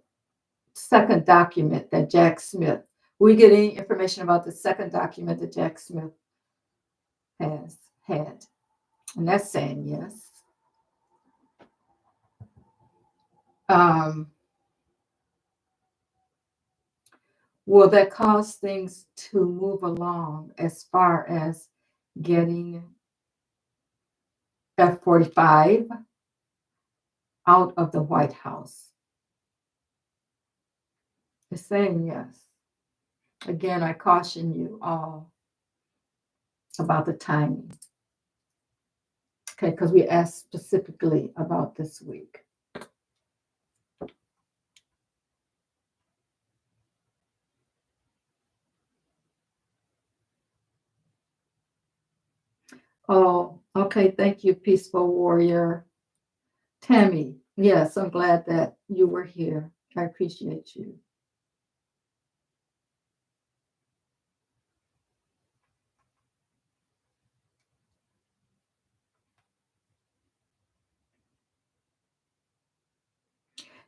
Speaker 1: second document that Jack Smith, we get any information about the second document that Jack Smith has had? And that's saying yes. Will that cause things to move along as far as getting F-45 out of the White House? It's saying yes. Again, I caution you all about the timing. Okay, because we asked specifically about this week. Oh, okay. Thank you, Peaceful Warrior. Tammy, yes, I'm glad that you were here. I appreciate you.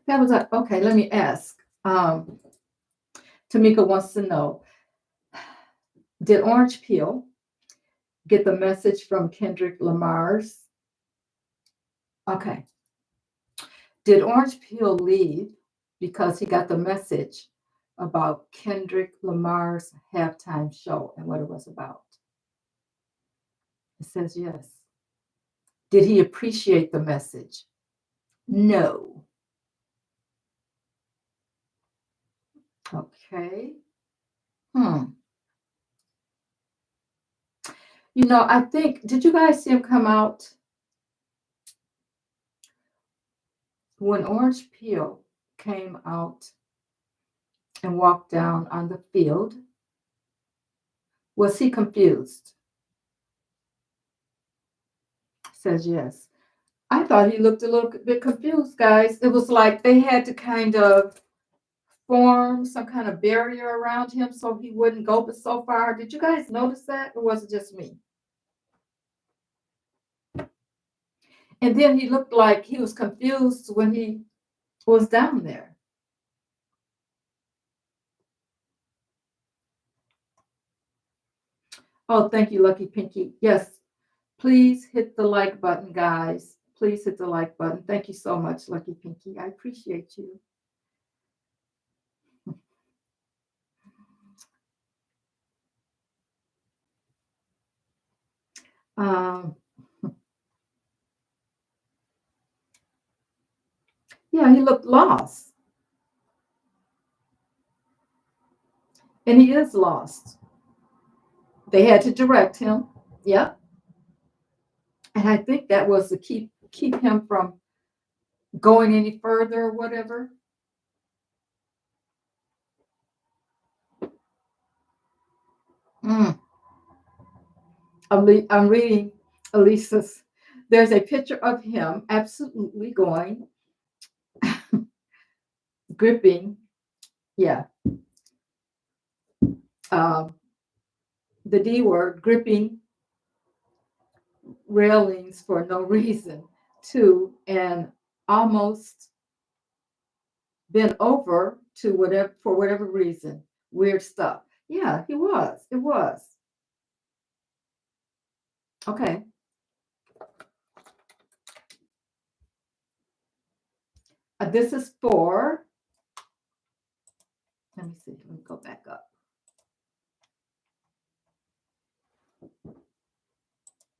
Speaker 1: That was okay. Let me ask. Tamika wants to know, did Orange Peel get the message from Kendrick Lamar's? Okay. Did Orange Peel leave because he got the message about Kendrick Lamar's halftime show and what it was about? It says yes. Did he appreciate the message? No. Okay. I think, did you guys see him come out when Orange Peel came out and walked down on the field? Was he confused? Says yes. I thought he looked a little bit confused, guys. It was like they had to kind of form some kind of barrier around him so he wouldn't go but so far. Did you guys notice that, or was it just me? And then he looked like he was confused when he was down there. Oh, thank you, Lucky Pinky. Yes, please hit the like button, guys. Please hit the like button. Thank you so much, Lucky Pinky. I appreciate you. Yeah, he looked lost. And he is lost. They had to direct him. Yep. And I think that was to keep him from going any further or whatever. I'm reading Elisa's. There's a picture of him absolutely going, gripping, yeah, the D word, gripping railings for no reason, to and almost been over to whatever for whatever reason. Weird stuff. Yeah, he was. It was. Okay. This is for, let me see, let me go back up.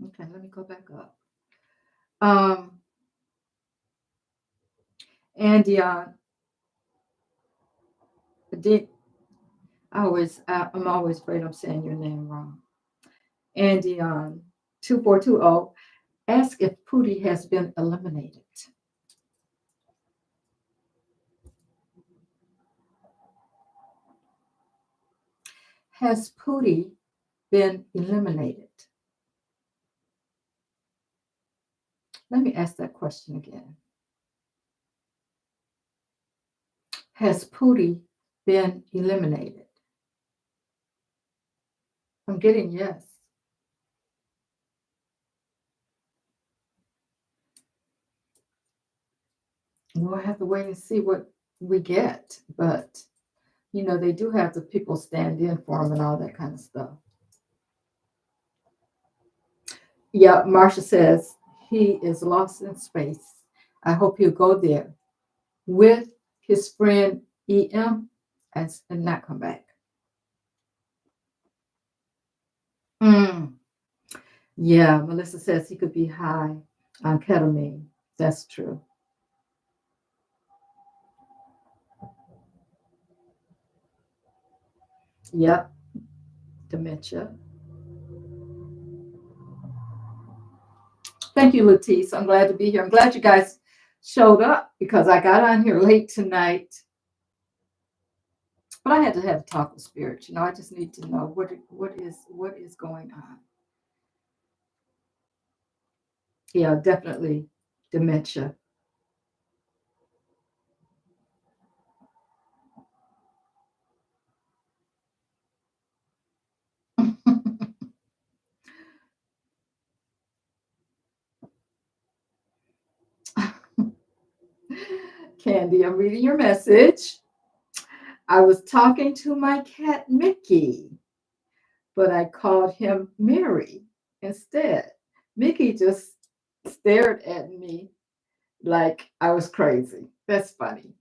Speaker 1: Okay, let me go back up. And did I'm always afraid I'm saying your name wrong. And 2420, ask if Pootie has been eliminated. Has Pootie been eliminated? Let me ask that question again. Has Pootie been eliminated? I'm getting yes. We'll have to wait and see what we get. But, they do have the people stand in for them and all that kind of stuff. Yeah, Marsha says he is lost in space. I hope he'll go there with his friend EM and not come back. Yeah, Melissa says he could be high on ketamine. That's true. Yep, dementia. Thank you, Latice. I'm glad to be here. I'm glad you guys showed up because I got on here late tonight. But I had to have a talk with spirit. I just need to know what is going on. Yeah, definitely dementia. Candy, I'm reading your message. I was talking to my cat Mickey, but I called him Mary instead. Mickey just stared at me like I was crazy. That's funny.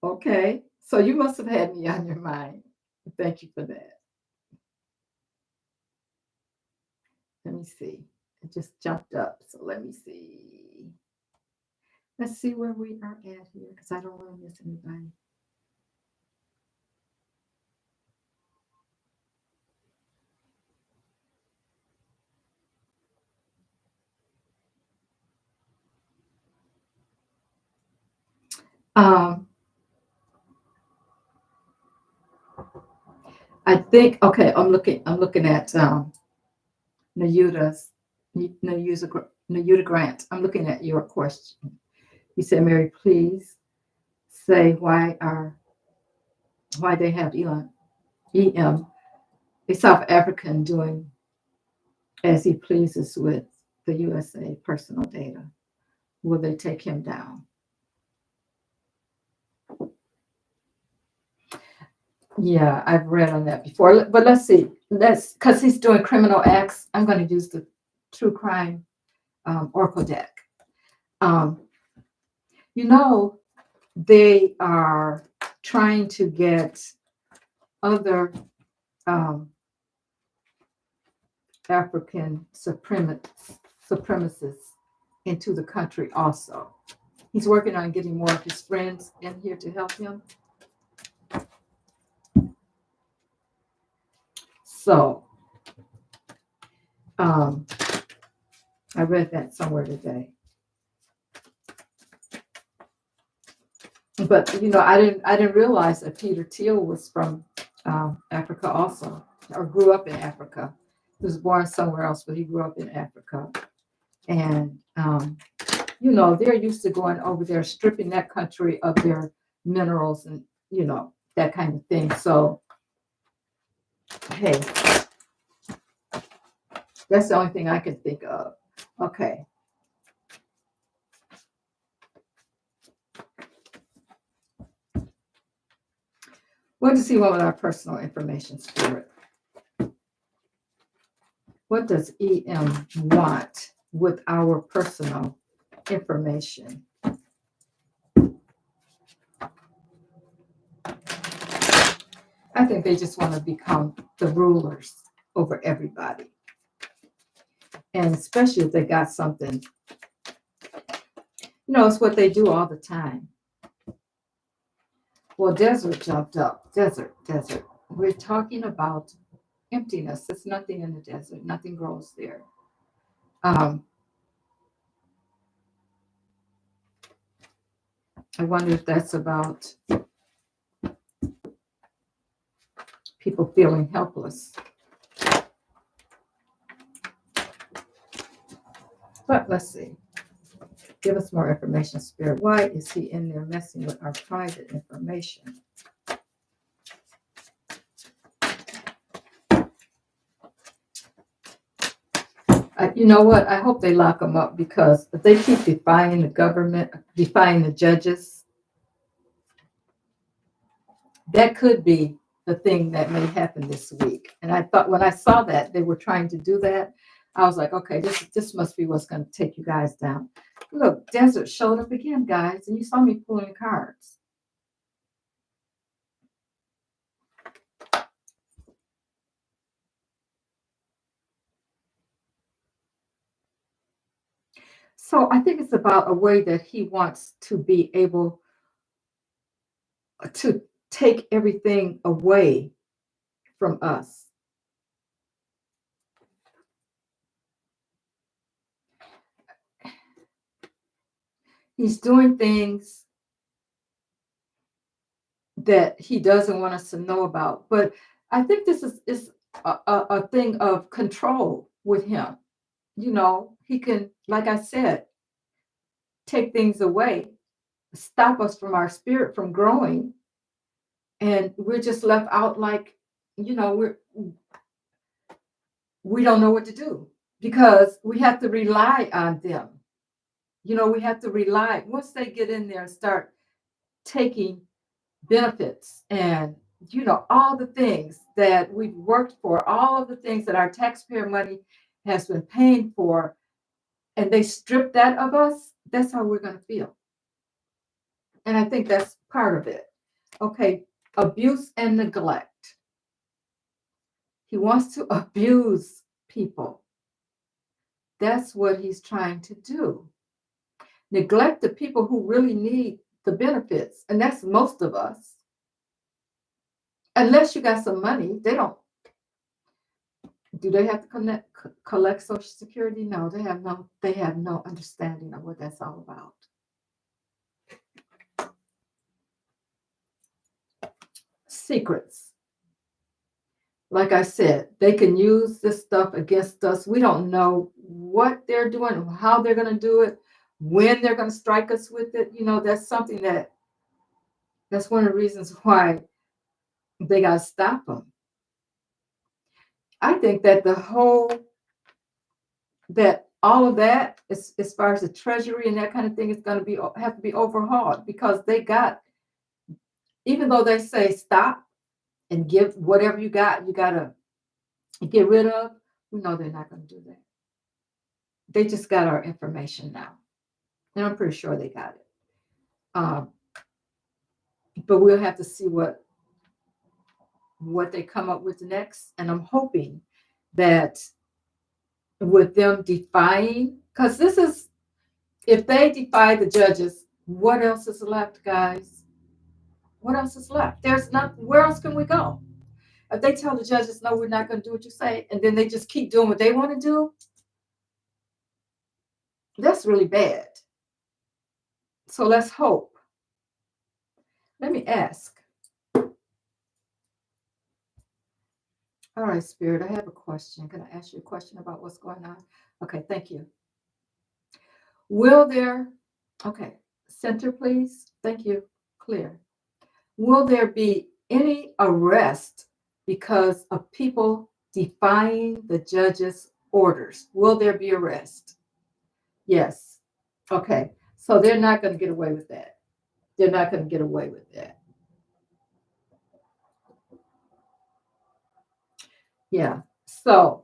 Speaker 1: Okay, so you must have had me on your mind. Thank you for that. Let me see. It just jumped up. So let me see. Let's see where we are at here because I don't want to miss anybody. Um, I think okay. I'm looking at Nayuta's Nayuta Grant. I'm looking at your question. You said, Mary, please say why they have EM, a South African doing as he pleases with the USA personal data. Will they take him down? Yeah, I've read on that before. But let's see. Because he's doing criminal acts. I'm going to use the true crime Oracle deck. Um, they are trying to get other African supremacists into the country also. He's working on getting more of his friends in here to help him. So, I read that somewhere today. But I didn't realize that Peter Thiel was from Africa also, or grew up in Africa. He was born somewhere else, but he grew up in Africa. And they're used to going over there, stripping that country of their minerals and that kind of thing. So, hey, that's the only thing I can think of. Okay. What to see what with our personal information spirit? What does EM want with our personal information? I think they just want to become the rulers over everybody. And especially if they got something, it's what they do all the time. Well, desert jumped up. Desert. We're talking about emptiness. There's nothing in the desert. Nothing grows there. I wonder if that's about people feeling helpless. But let's see. Give us more information, Spirit. Why is he in there messing with our private information? You know what? I hope they lock them up, because if they keep defying the government, defying the judges, that could be the thing that may happen this week. And I thought when I saw that they were trying to do that, I was like, okay, this must be what's going to take you guys down. Look, desert showed up again, guys, and you saw me pulling cards. So I think it's about a way that he wants to be able to take everything away from us. He's doing things that he doesn't want us to know about. But I think this is a thing of control with him. He can, like I said, take things away, stop us from our spirit from growing. And we're just left out like, we don't know what to do, because we have to rely on them. We have to rely, once they get in there and start taking benefits and, all the things that we've worked for, all of the things that our taxpayer money has been paying for, and they strip that of us, that's how we're going to feel. And I think that's part of it. Okay, abuse and neglect. He wants to abuse people. That's what he's trying to do. Neglect the people who really need the benefits, and that's most of us. Unless you got some money, they don't. Do they have to collect Social Security? No, they have no understanding of what that's all about. Secrets. Like I said, they can use this stuff against us. We don't know what they're doing, how they're going to do it, when they're going to strike us with it. That's something that's one of the reasons why they got to stop them. I think that all of that, as far as the treasury and that kind of thing, is going to have to be overhauled, because even though they say stop and give whatever you got to get rid of, we know they're not going to do that. They just got our information now, and I'm pretty sure they got it. But we'll have to see what they come up with next, and I'm hoping that with them defying, because if they defy the judges, what else is left, guys? What else is left? There's not. Where else can we go? If they tell the judges, no, we're not going to do what you say, and then they just keep doing what they want to do, that's really bad. So let's hope. Let me ask. All right, Spirit, I have a question. Can I ask you a question about what's going on? Okay, thank you. Okay, center, please. Thank you. Clear. Will there be any arrest because of people defying the judge's orders? Will there be arrest? Yes. Okay. So they're not going to get away with that. They're not going to get away with that. Yeah. So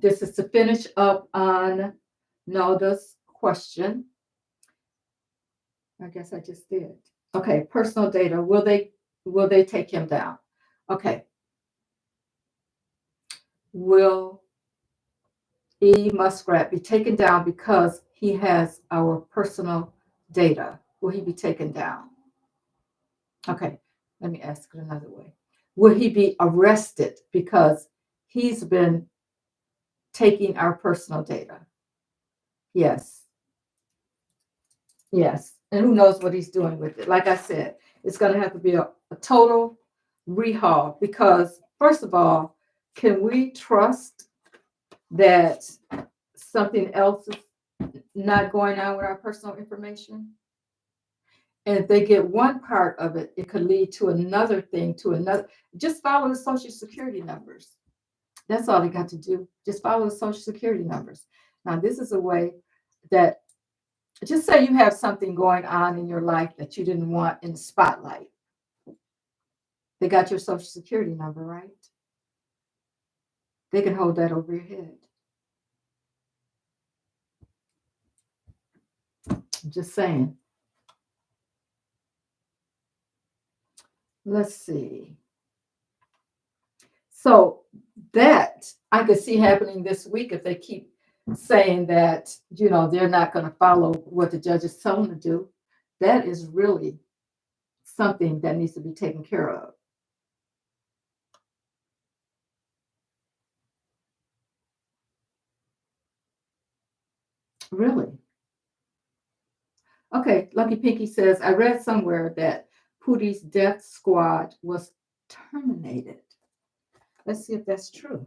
Speaker 1: This is to finish up on Nelda's question. I guess I just did. Okay, personal data. Will they take him down? Okay. Will E. Muskrat be taken down because he has our personal data? Will he be taken down? Okay, let me ask it another way. Will he be arrested because he's been taking our personal data? Yes. Yes. And who knows what he's doing with it? Like I said, it's going to have to be a total rehaul because, first of all, can we trust that something else is not going on with our personal information? And if they get one part of it, it could lead to another thing, to another. Just follow the social security numbers. That's all they got to do. Just follow the social security numbers. Now, this is a way that, just say you have something going on in your life that you didn't want in the spotlight. They got your social security number, right? They can hold that over your head. I'm just saying. Let's see. So that I could see happening this week if they keep saying that, they're not going to follow what the judges tell them to do. That is really something that needs to be taken care of. Really? Okay, Lucky Pinky says, I read somewhere that Pootie's death squad was terminated. Let's see if that's true.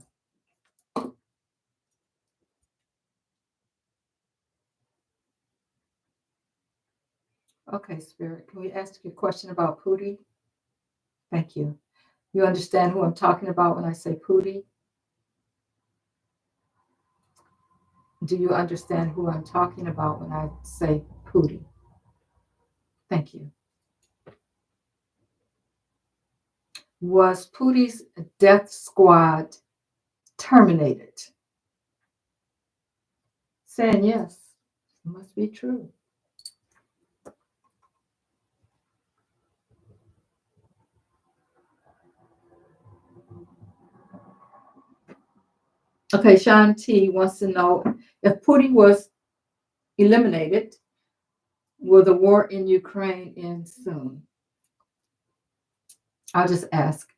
Speaker 1: Okay, Spirit, can we ask you a question about Pootie? Thank you. You understand who I'm talking about when I say Pootie? Do you understand who I'm talking about when I say Pootie? Thank you. Was Pootie's death squad terminated? Saying yes. It must be true. Okay, Sean T wants to know if Pootie was eliminated, will the war in Ukraine end soon? I'll just ask.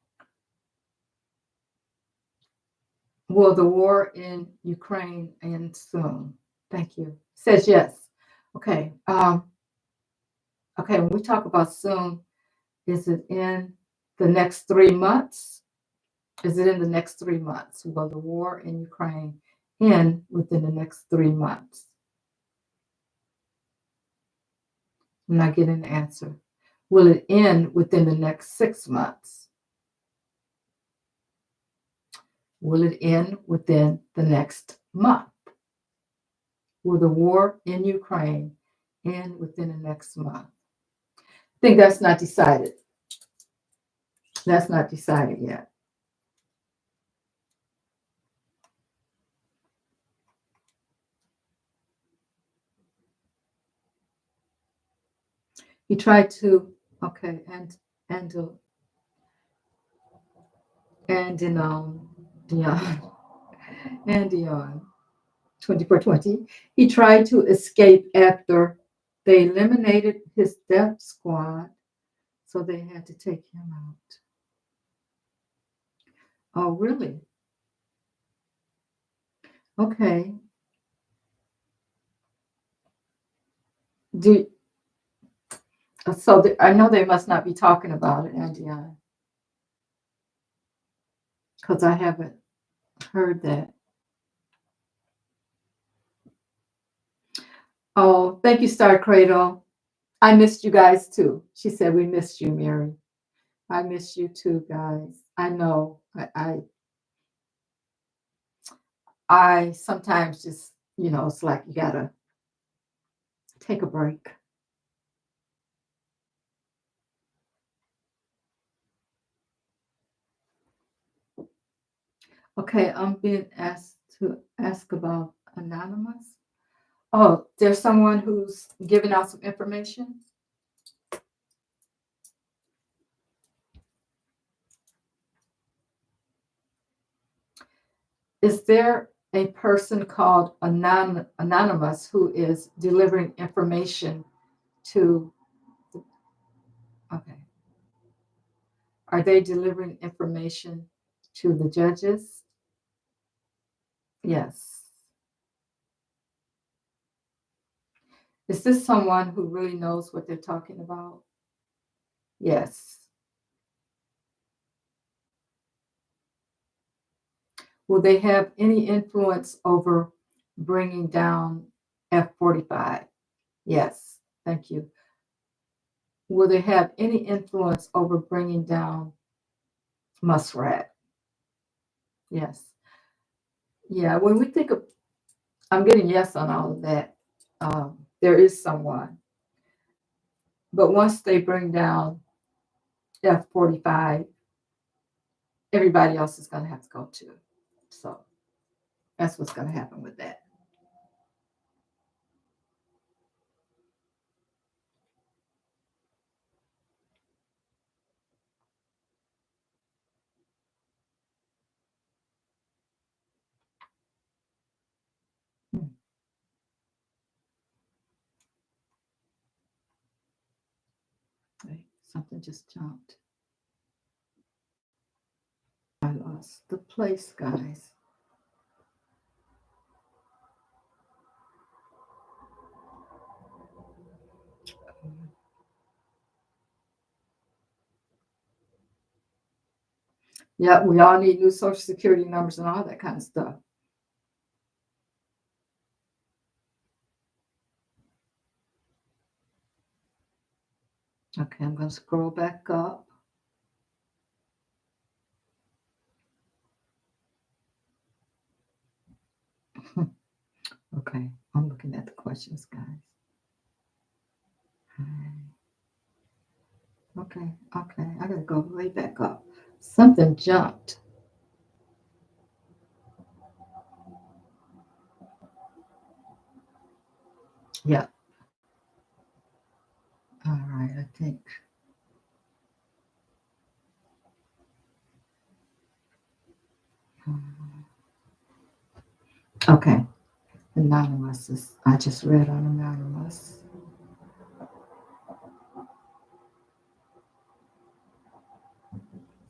Speaker 1: Will the war in Ukraine end soon? Thank you. Says yes. Okay. Okay, when we talk about soon, is it in the next 3 months? Is it in the next 3 months? Will the war in Ukraine end within the next 3 months? I'm not getting an answer. Will it end within the next 6 months? Will it end within the next month? Will the war in Ukraine end within the next month? I think that's not decided. That's not decided yet. He tried to, okay, and Dion, and Dion, 2420. He tried to escape after they eliminated his death squad, so they had to take him out. Oh, really? Okay. I know they must not be talking about it, Dion, because I haven't heard that. Oh, thank you, Star Cradle. I missed you guys too. She said we missed you, Mary. I miss you too, guys. I know. I sometimes just, it's like you gotta take a break. Okay, I'm being asked To ask about anonymous. Oh, there's someone who's giving out some information. Is there a person called anonymous who is delivering information to? Okay. Are they delivering information to the judges? Yes. Is this someone who really knows what they're talking about? Yes. Will they have any influence over bringing down F-45? Yes. Thank you. Will they have any influence over bringing down Muskrat? Yes. Yeah. When we think of, I'm getting yes on all of that. There is someone, but once they bring down F-45, everybody else is going to have to go too. So that's what's going to happen with that. Hmm. Wait, something just jumped. I lost the place, guys. Yeah, we all need new social security numbers and all that kind of stuff. Okay, I'm going to scroll back up. Okay, I'm looking at the questions, guys. Okay, okay, I gotta go way back up. Something jumped. Yeah. All right, I think. Okay, anonymous is, I just read on anonymous.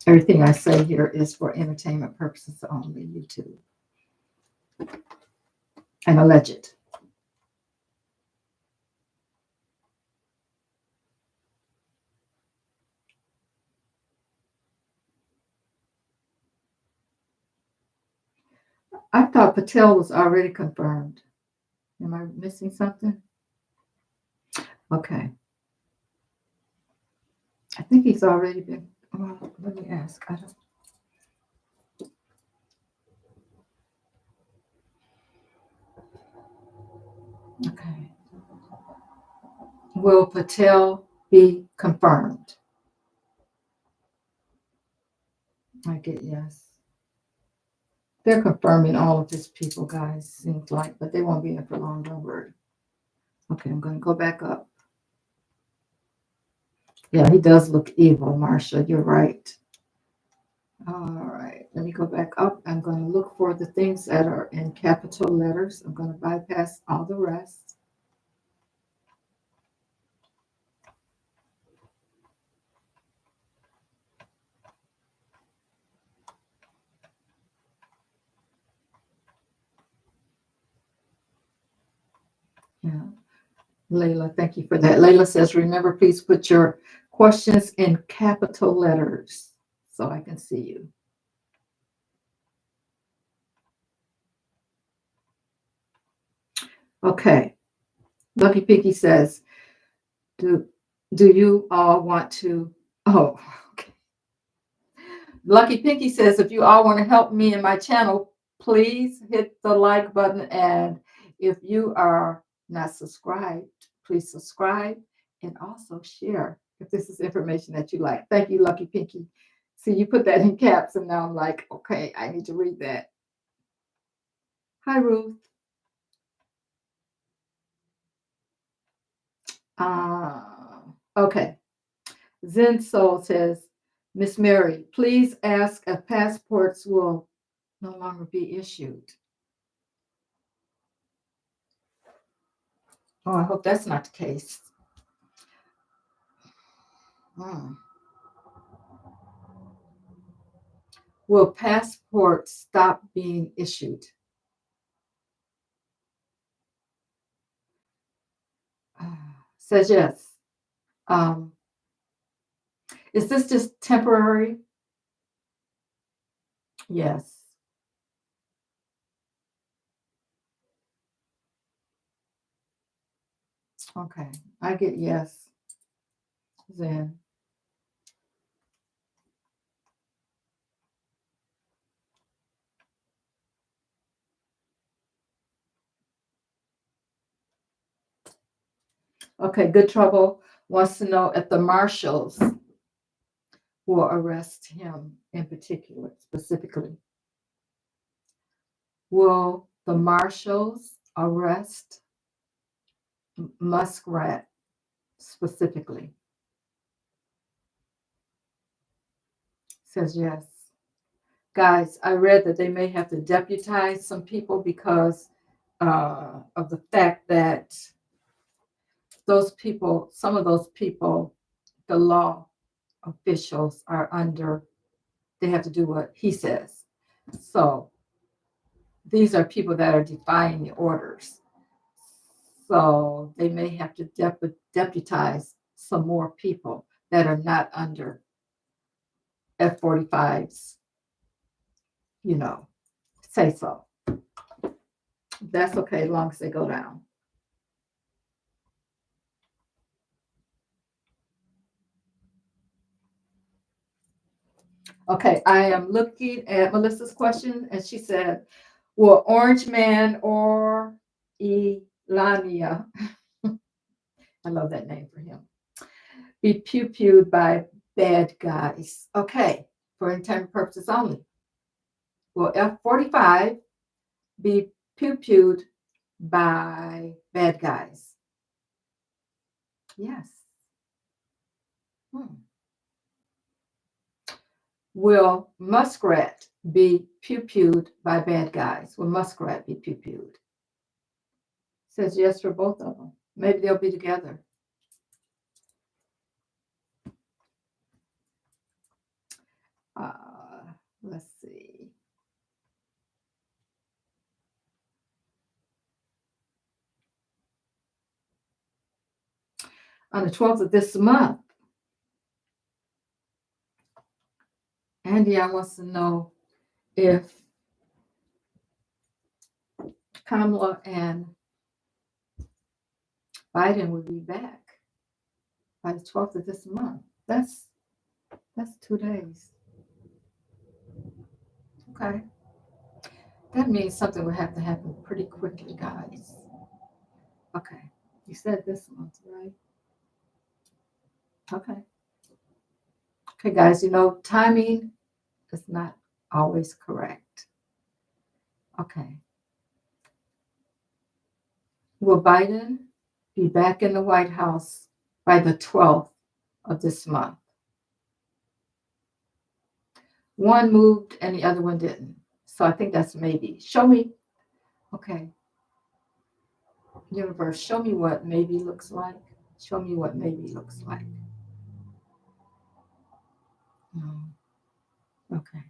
Speaker 1: Everything I say here is for entertainment purposes only, YouTube. And alleged. I thought Patel was already confirmed. Am I missing something? Okay. I think he's already been, well, let me ask. I don't. Okay. Will Patel be confirmed? I get yes. They're confirming all of his people, guys, seems like, but they won't be in for long, don't worry. Okay, I'm going to go back up. Yeah, he does look evil, Marcia. You're right. All right, let me go back up. I'm going to look for the things that are in capital letters. I'm going to bypass all the rest. Yeah. Layla, thank you for that. Layla says, remember, please put your questions in capital letters so I can see you. Okay. Lucky Pinky says, do you all want to? Oh, okay. Lucky Pinky says, if you all want to help me in my channel, please hit the like button. And if you are not subscribed, please subscribe and also share if this is information that you like. Thank you, Lucky Pinky. See, you put that in caps, and now I'm like, okay, I need to read that. Hi, Ruth. Okay. Zen Soul says, Miss Mary, please ask if passports will no longer be issued. Oh, I hope that's not the case. Hmm. Will passports stop being issued? Says yes. Um, is this just temporary? Yes. Okay. I get yes. Zen. Okay. Good Trouble wants to know if the marshals will arrest him in particular, specifically. Will the marshals arrest Muskrat specifically? Says yes. Guys, I read that they may have to deputize some people because of the fact that those people, some of those people, the law officials are under, they have to do what he says. So these are people that are defying the orders. So they may have to deputize some more people that are not under F-45s, say so. That's okay as long as they go down. Okay, I am looking at Melissa's question, and she said, will Orange Man or Elania, I love that name for him, be pew-pewed by bad guys? Okay, for intended purposes only. Will F-45 be pew-pewed by bad guys? Yes. Will Muskrat be pew-pewed by bad guys? Will Muskrat be pew-pewed? Says yes for both of them. Maybe they'll be together. Let's see. On the 12th of this month, Andy wants to know if Kamala and Biden will be back by the 12th of this month. That's 2 days. Okay. That means something will have to happen pretty quickly, guys. Okay. You said this month, right? Okay. Okay, guys, timing is not always correct. Okay. Will Biden be back in the White House by the 12th of this month? One moved and the other one didn't. So I think that's maybe. Show me. Okay. Universe, show me what maybe looks like. Show me what maybe looks like. Okay.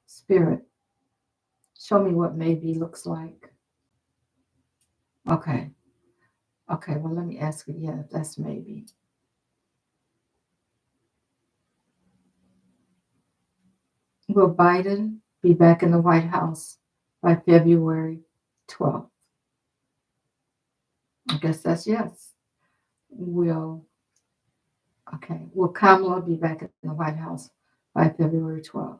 Speaker 1: Spirit, show me what maybe looks like. Okay. Okay, well, let me ask again if that's maybe. Will Biden be back in the White House by February 12th? I guess that's yes. Will Kamala be back in the White House by February 12th?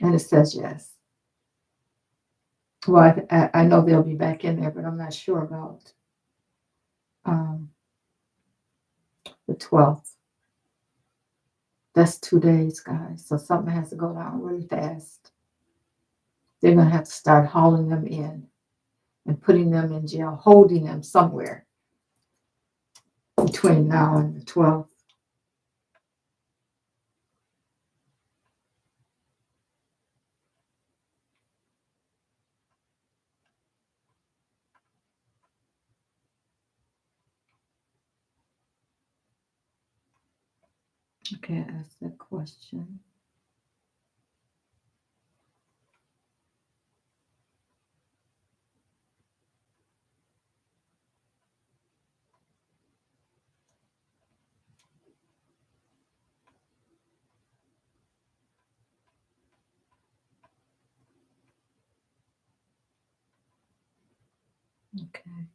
Speaker 1: And it says yes. Well, I know they'll be back in there, but I'm not sure about the 12th. That's 2 days, guys. So something has to go down really fast. they're going to have to start hauling them in and putting them in jail, holding them somewhere between now and the 12th. Okay, ask that question. Okay.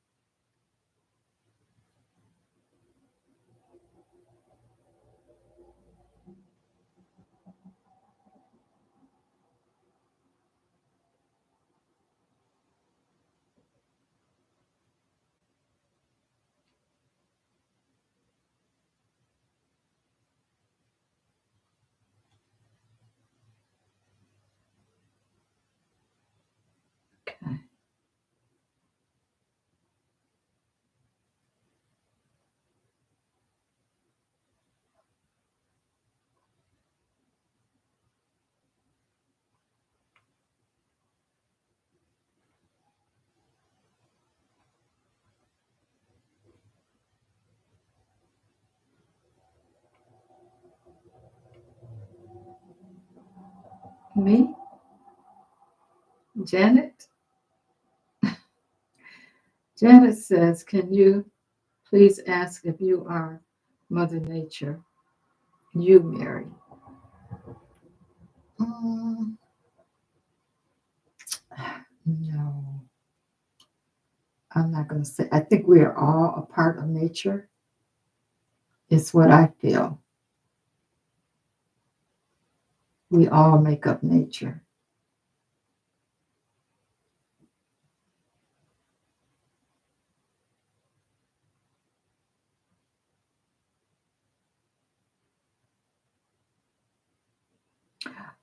Speaker 1: Okay. Me? Janet? Janet says, can you please ask if you are Mother Nature? You, Mary. Mm, no, I'm not going to say. I think we are all a part of nature. It's what I feel. We all make up nature.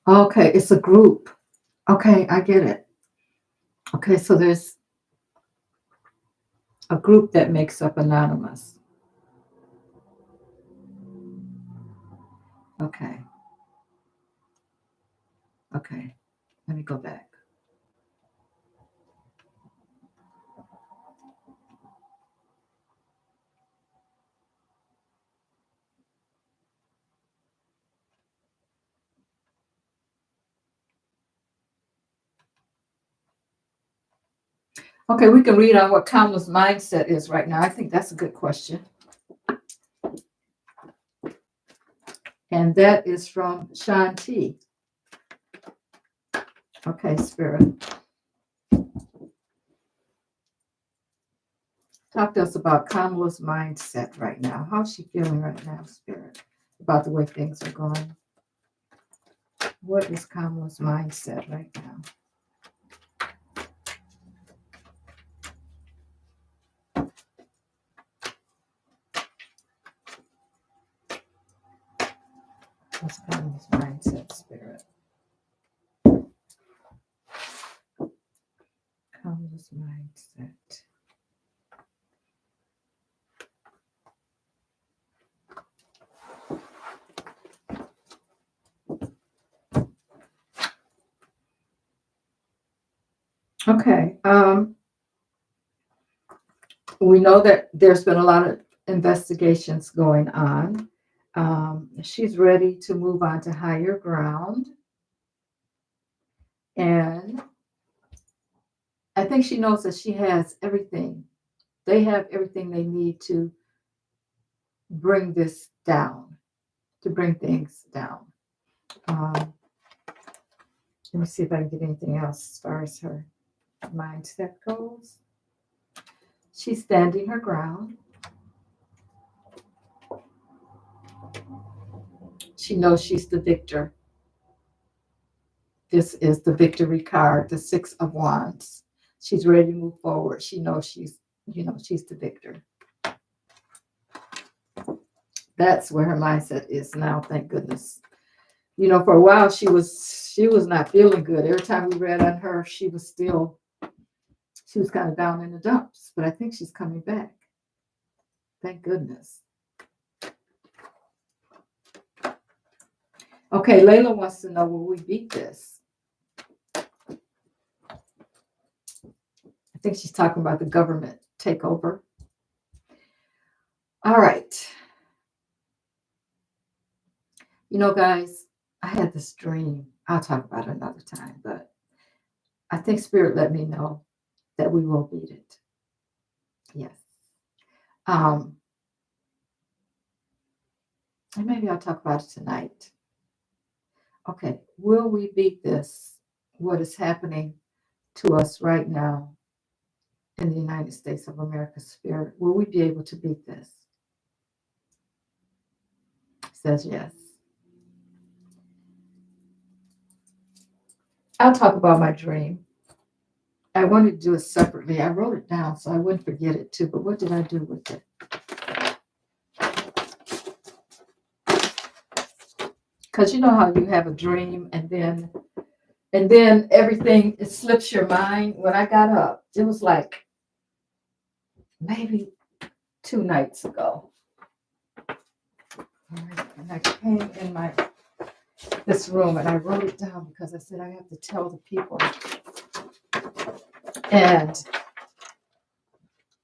Speaker 1: Okay, it's a group. Okay, I get it. Okay, so there's a group that makes up Anonymous. Okay, okay. Let me go back. Okay, we can read on what Kamala's mindset is right now. I think that's a good question. And that is from Shanti. Okay, Spirit. Talk to us about Kamala's mindset right now. How's she feeling right now, Spirit, about the way things are going? What is Kamala's mindset right now? What's Kamala's mindset, Spirit? Kamala's mindset. Okay. We know that there's been a lot of investigations going on. She's ready to move on to higher ground. And I think she knows that she has everything. They have everything they need to bring this down, to bring things down. Let me see if I can get anything else as far as her mindset goes. She's standing her ground. She knows she's the victor. This is the victory card, the Six of Wands. She's ready to move forward. She knows she's the victor. That's where her mindset is now, thank goodness. You know, for a while she was not feeling good. Every time we read on her, she was kind of down in the dumps. But I think she's coming back. Thank goodness. Okay, Layla wants to know, will we beat this? I think she's talking about the government takeover. All right. You know, guys, I had this dream. I'll talk about it another time, but I think Spirit let me know that we will beat it. Yes. And maybe I'll talk about it tonight. Okay. Will we beat this? What is happening to us right now in the United States of America, Spirit? Will we be able to beat this? Says yes. I'll talk about my dream. I wanted to do it separately. I wrote it down so I wouldn't forget it too, but what did I do with it? Because you know how you have a dream and then everything, it slips your mind. When I got up, it was like maybe 2 nights ago. And I came in this room and I wrote it down because I said I have to tell the people. And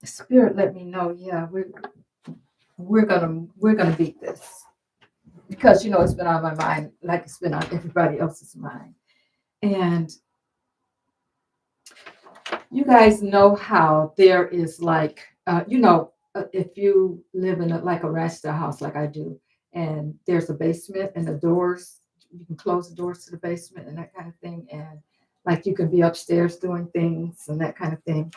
Speaker 1: the Spirit let me know, yeah, we're gonna beat this. Because you know it's been on my mind like it's been on everybody else's mind. And you guys know how there is like if you live in like a ranch style house like I do, and there's a basement and the doors, you can close the doors to the basement and that kind of thing, and like you can be upstairs doing things and that kind of thing.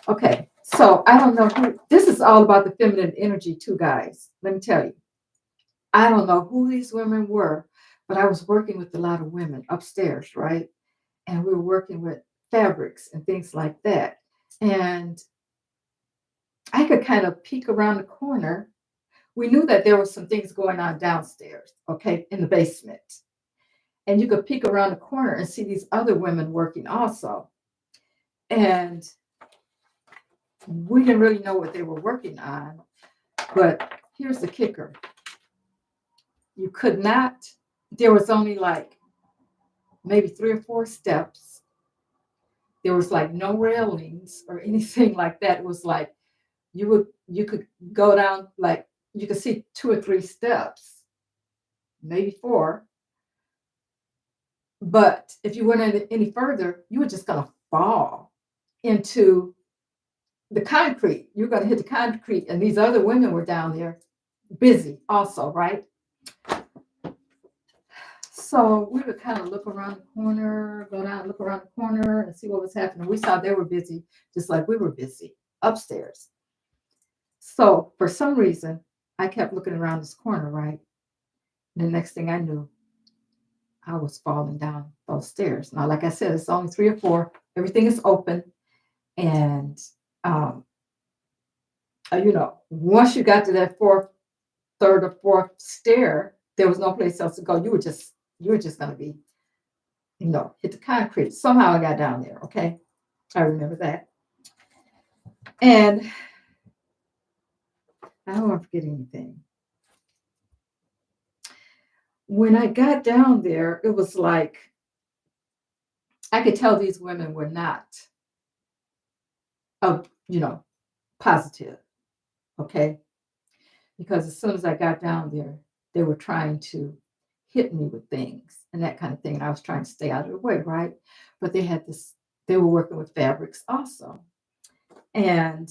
Speaker 1: Okay, so I don't know who this is all about, the feminine energy too, guys. Let me tell you. I don't know who these women were, but I was working with a lot of women upstairs, right? And we were working with fabrics and things like that. And I could kind of peek around the corner. We knew that there were some things going on downstairs, okay, in the basement. And you could peek around the corner and see these other women working also. And we didn't really know what they were working on. But here's the kicker. You could not, there was only like maybe 3 or 4 steps. There was like no railings or anything like that. It was like you could go down, like you could see 2 or 3 steps, maybe 4. But if you went any further, you were just gonna fall into the concrete. You're gonna hit the concrete, and these other women were down there busy also, right? So we would kind of look around the corner, go down, look around the corner and see what was happening. We saw they were busy, just like we were busy upstairs. So for some reason, I kept looking around this corner, right? And the next thing I knew, I was falling down those stairs. Now, like I said, it's only 3 or 4. Everything is open. And, once you got to that 3rd or 4th stair, there was no place else to go. You were just going to be, hit the concrete. Somehow I got down there. Okay. I remember that. And I don't want to forget anything. When I got down there, it was like, I could tell these women were not, positive. Okay. Because as soon as I got down there, they were trying to hit me with things and that kind of thing. And I was trying to stay out of the way, right? But they were working with fabrics also. And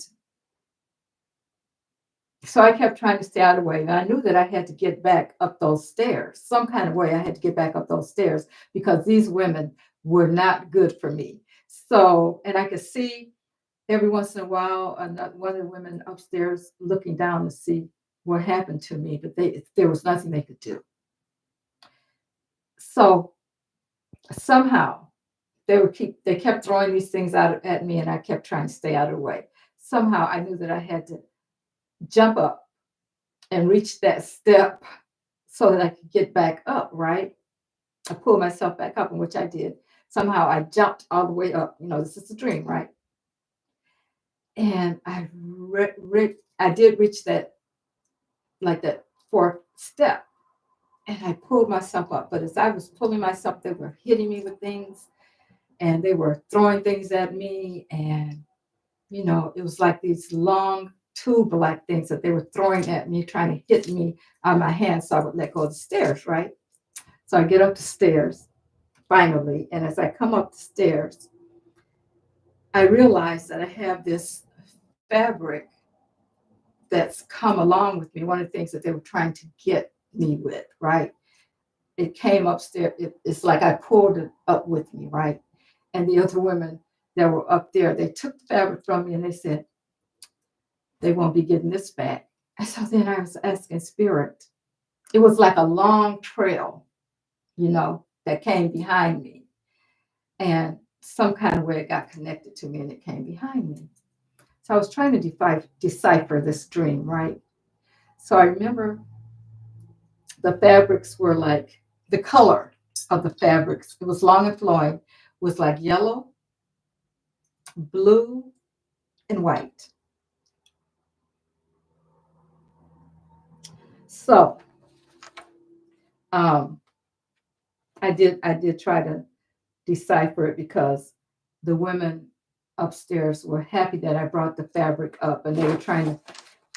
Speaker 1: so I kept trying to stay out of the way. And I knew that I had to get back up those stairs. Some kind of way I had to get back up those stairs because these women were not good for me. So, and I could see every once in a while, one of the women upstairs looking down to see what happened to me, but there was nothing they could do. So somehow they kept throwing these things out at me, and I kept trying to stay out of the way. Somehow I knew that I had to jump up and reach that step so that I could get back up, right? I pulled myself back up, in which I did. Somehow I jumped all the way up. This is a dream, right? And I did reach that, like that fourth step, and I pulled myself up. But as I was pulling myself, they were hitting me with things, and they were throwing things at me, and it was like these long tube-like things that they were throwing at me, trying to hit me on my hand, so I would let go of the stairs, right? So I get up the stairs finally, and as I come up the stairs, I realize that I have this fabric that's come along with me. One of the things that they were trying to get me with, right? It came upstairs. It's like I pulled it up with me, right? And the other women that were up there, they took the fabric from me and they said, they won't be getting this back. And so then I was asking Spirit. It was like a long trail, that came behind me. And some kind of way it got connected to me and it came behind me. So I was trying to decipher this dream, right? So I remember the fabrics were like the color of the fabrics. It was long and flowing, was like yellow, blue, and white. So um, I did try to decipher it because the women upstairs were happy that I brought the fabric up, and they were trying to.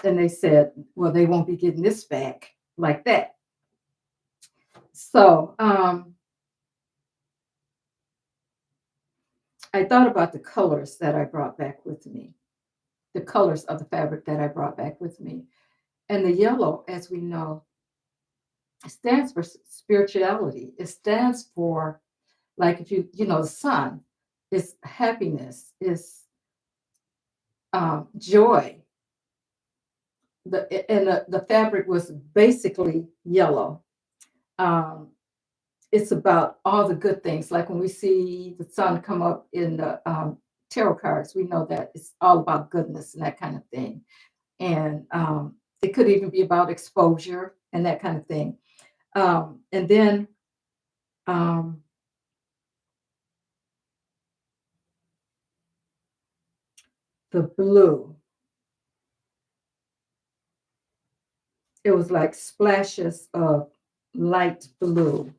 Speaker 1: And they said, "Well, they won't be getting this back like that." So I thought about the colors that I brought back with me, the colors of the fabric that I brought back with me. And the yellow, as we know, stands for spirituality. It stands for, like, if the sun is happiness, is joy. The fabric was basically yellow. Um, it's about all the good things. Like when we see the sun come up in the tarot cards, we know that it's all about goodness and that kind of thing. And it could even be about exposure and that kind of thing. And then um, the blue, it was like splashes of light blue.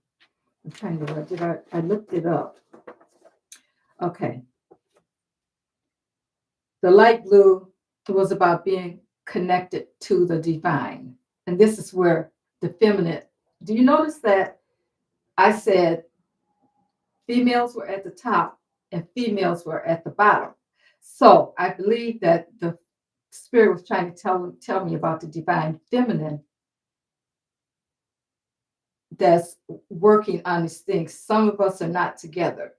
Speaker 1: I'm trying to, I looked it up. Okay. The light blue was about being connected to the divine. And this is where the feminine, do you notice that I said females were at the top and females were at the bottom? So I believe that the spirit was trying to tell me about the divine feminine that's working on these things. Some of us are not together.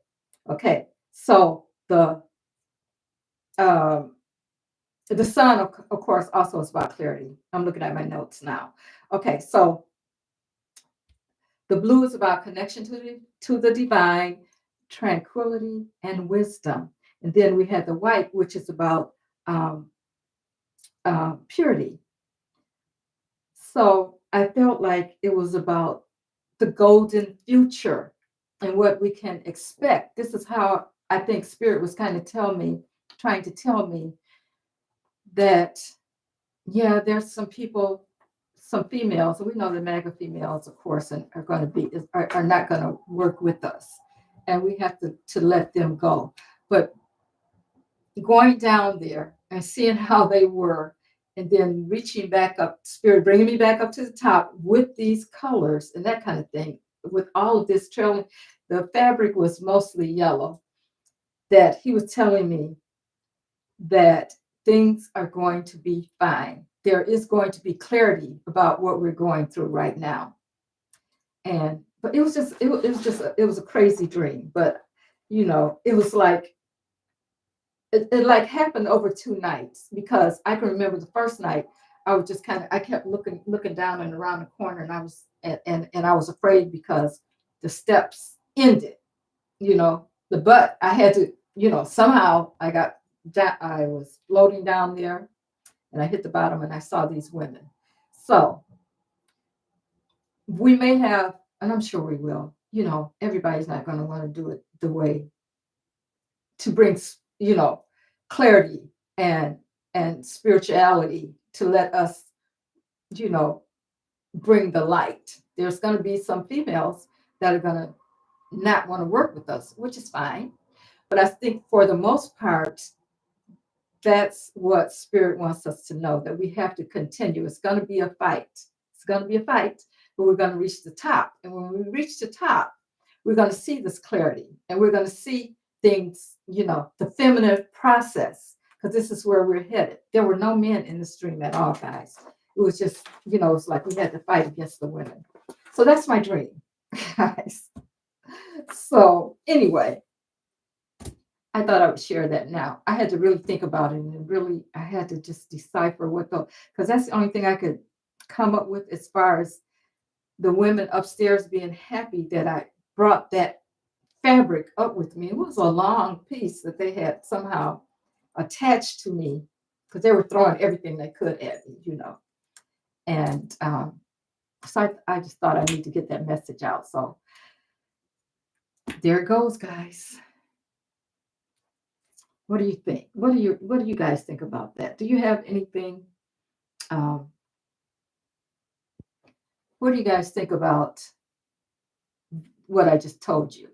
Speaker 1: Okay. So um, the sun, of course, also is about clarity. I'm looking at my notes now. Okay, so the blue is about connection to the divine, tranquility, and wisdom. And then we have the white, which is about um, purity. So I felt like it was about the golden future and what we can expect. This is how I think Spirit was kind of trying to tell me that, yeah, there's some people, some females, and we know the MAGA females, of course, and are going to are not going to work with us, and we have to let them go. But going down there and seeing how they were, and then reaching back up, Spirit bringing me back up to the top with these colors and that kind of thing, with all of this trailing, the fabric was mostly yellow. That he was telling me that things are going to be fine. There is going to be clarity about what we're going through right now. But it was a crazy dream. But it was like it like happened over 2 nights, because I can remember the first night I was just I kept looking down and around the corner, and I was afraid because the steps ended. But I had to, somehow I was floating down there, and I hit the bottom and I saw these women. So we may have, and I'm sure we will, everybody's not going to want to do it the way to bring, clarity and spirituality to let us, you know, bring the light. There's going to be some females that are going to not want to work with us, which is fine. But I think for the most part, that's what spirit wants us to know, that we have to continue. It's going to be a fight. It's going to be a fight, but we're going to reach the top. And when we reach the top, we're going to see this clarity and we're going to see things, the feminine process, because this is where we're headed. There were no men in the stream at all, guys. It was just, it's like we had to fight against the women. So that's my dream, guys. So anyway, I thought I would share that now. I had to really think about it and really, I had to just decipher because that's the only thing I could come up with as far as the women upstairs being happy that I brought that fabric up with me. It was a long piece that they had somehow attached to me because they were throwing everything they could at me, And so I just thought I need to get that message out. So there it goes, guys. What do you think? What do you guys think about that? Do you have anything? What do you guys think about what I just told you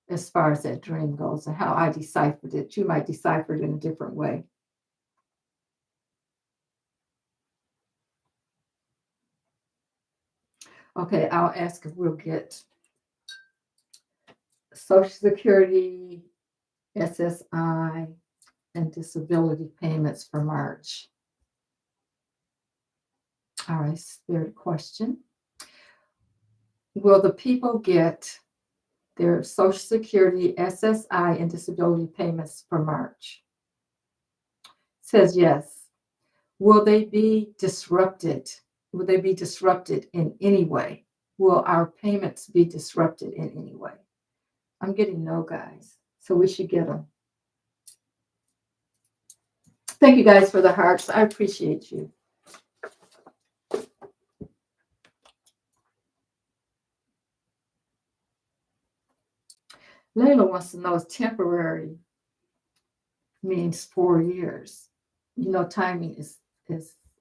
Speaker 1: as far as that dream goes and how I deciphered it? You might decipher it in a different way. Okay, I'll ask if we'll get Social Security, SSI, and disability payments for March. All right, third question. Will the people get their Social Security, SSI, and disability payments for March? It says yes. Will they be disrupted? Will they be disrupted in any way? Will our payments be disrupted in any way? I'm getting no, guys. So we should get them. Thank you guys for the hearts. I appreciate you. Layla wants to know if temporary means 4 years. Timing is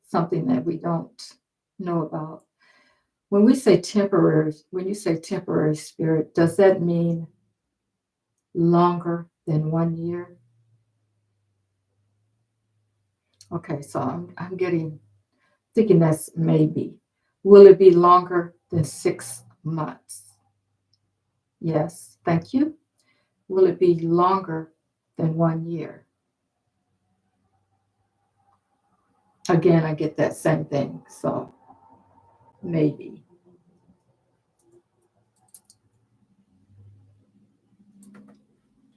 Speaker 1: something that we don't know about. When you say temporary spirit, does that mean longer than 1 year? Okay, so I'm thinking that's maybe. Will it be longer than 6 months? Yes, thank you. Will it be longer than 1 year? Again, I get that same thing, so maybe.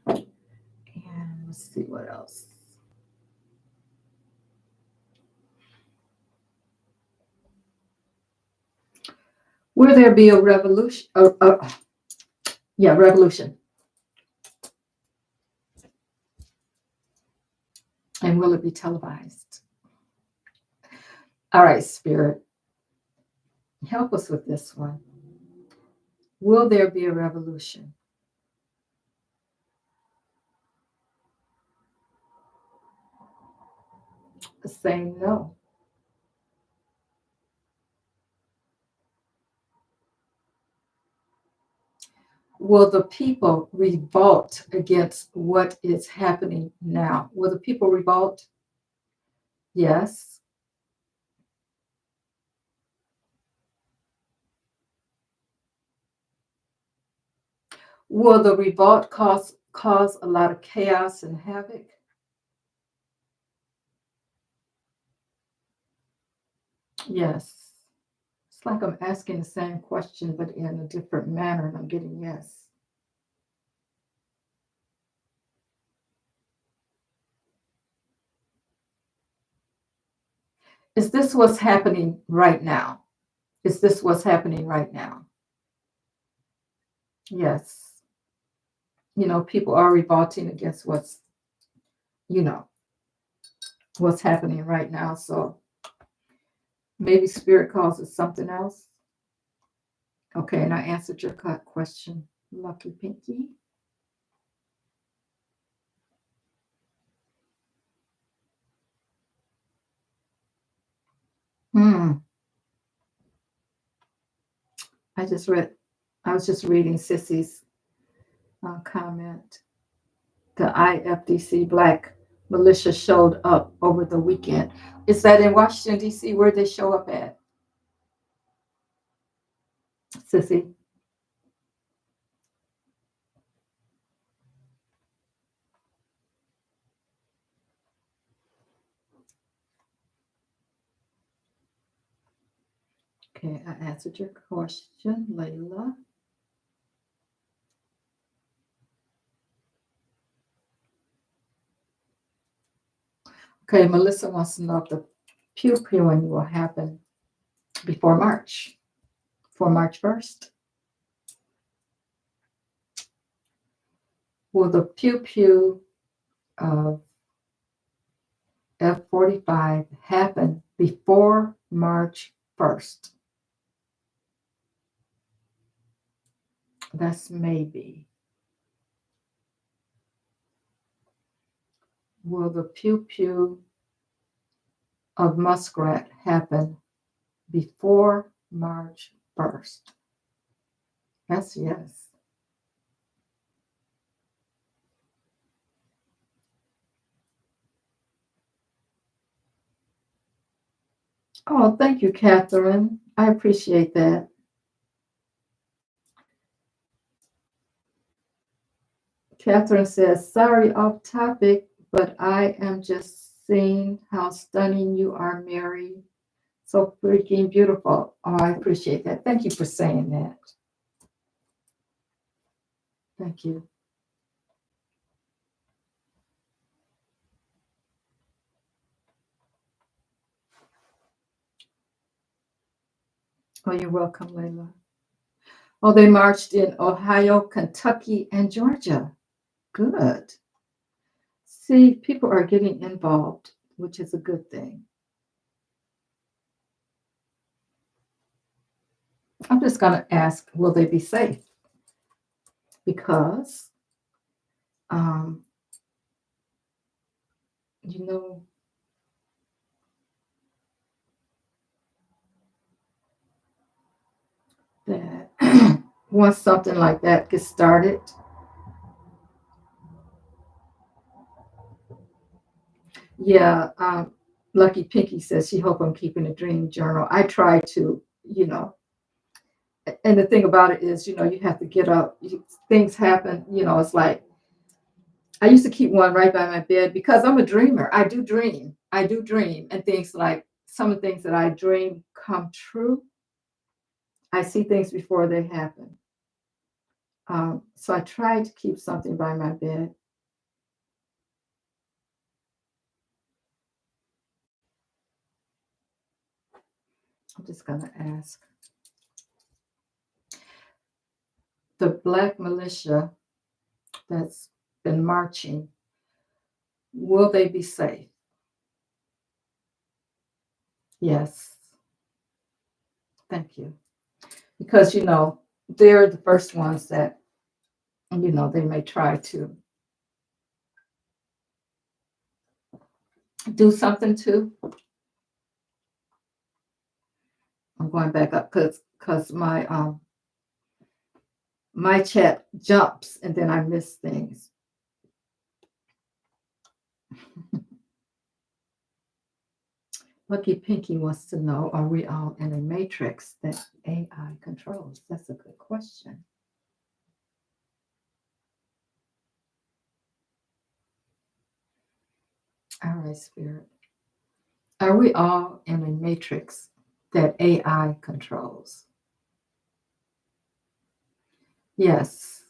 Speaker 1: And let's see what else. Will there be a revolution? Revolution. And will it be televised? All right, Spirit, help us with this one. Will there be a revolution? Saying no. Will the people revolt against what is happening now? Will the people revolt? Yes. Will the revolt cause a lot of chaos and havoc? Yes. It's like I'm asking the same question, but in a different manner, and I'm getting yes. Is this what's happening right now? Is this what's happening right now? Yes. People are revolting against what's happening right now. So maybe spirit calls it something else. Okay, and I answered your question, Lucky Pinky. Hmm. I was just reading Sissy's comment. The IFDC Black Militia showed up over the weekend. Is that in Washington, D.C.? Where they show up at, Sissy? Okay, I answered your question, Layla. Okay, Melissa wants to know if the pew-pewing will happen before March 1st. Will the pew-pew of F-45 happen before March 1st? That's maybe. Will the pew-pew of Muskrat happen before March 1st? That's yes. Oh, thank you, Catherine. I appreciate that. Catherine says, sorry, off topic, but I am just seeing how stunning you are, Mary. So freaking beautiful. Oh, I appreciate that. Thank you for saying that. Thank you. Oh, you're welcome, Layla. Oh, they marched in Ohio, Kentucky, and Georgia. Good. See, people are getting involved, which is a good thing. I'm just going to ask, will they be safe? Because, um, you know, that once something like that gets started, yeah, Lucky Pinky says she hope I'm keeping a dream journal. I try to, and the thing about it is, you have to get up. Things happen, it's like I used to keep one right by my bed because I'm a dreamer. I do dream. And things like some of the things that I dream come true. I see things before they happen. So I try to keep something by my bed. I'm just going to ask the Black militia that's been marching, will they be safe? Yes. Thank you. Because, they're the first ones that, they may try to do something to. I'm going back up because my chat jumps and then I miss things. Lucky Pinky wants to know, are we all in a matrix that AI controls? That's a good question. All right, Spirit. Are we all in a matrix that AI controls? Yes.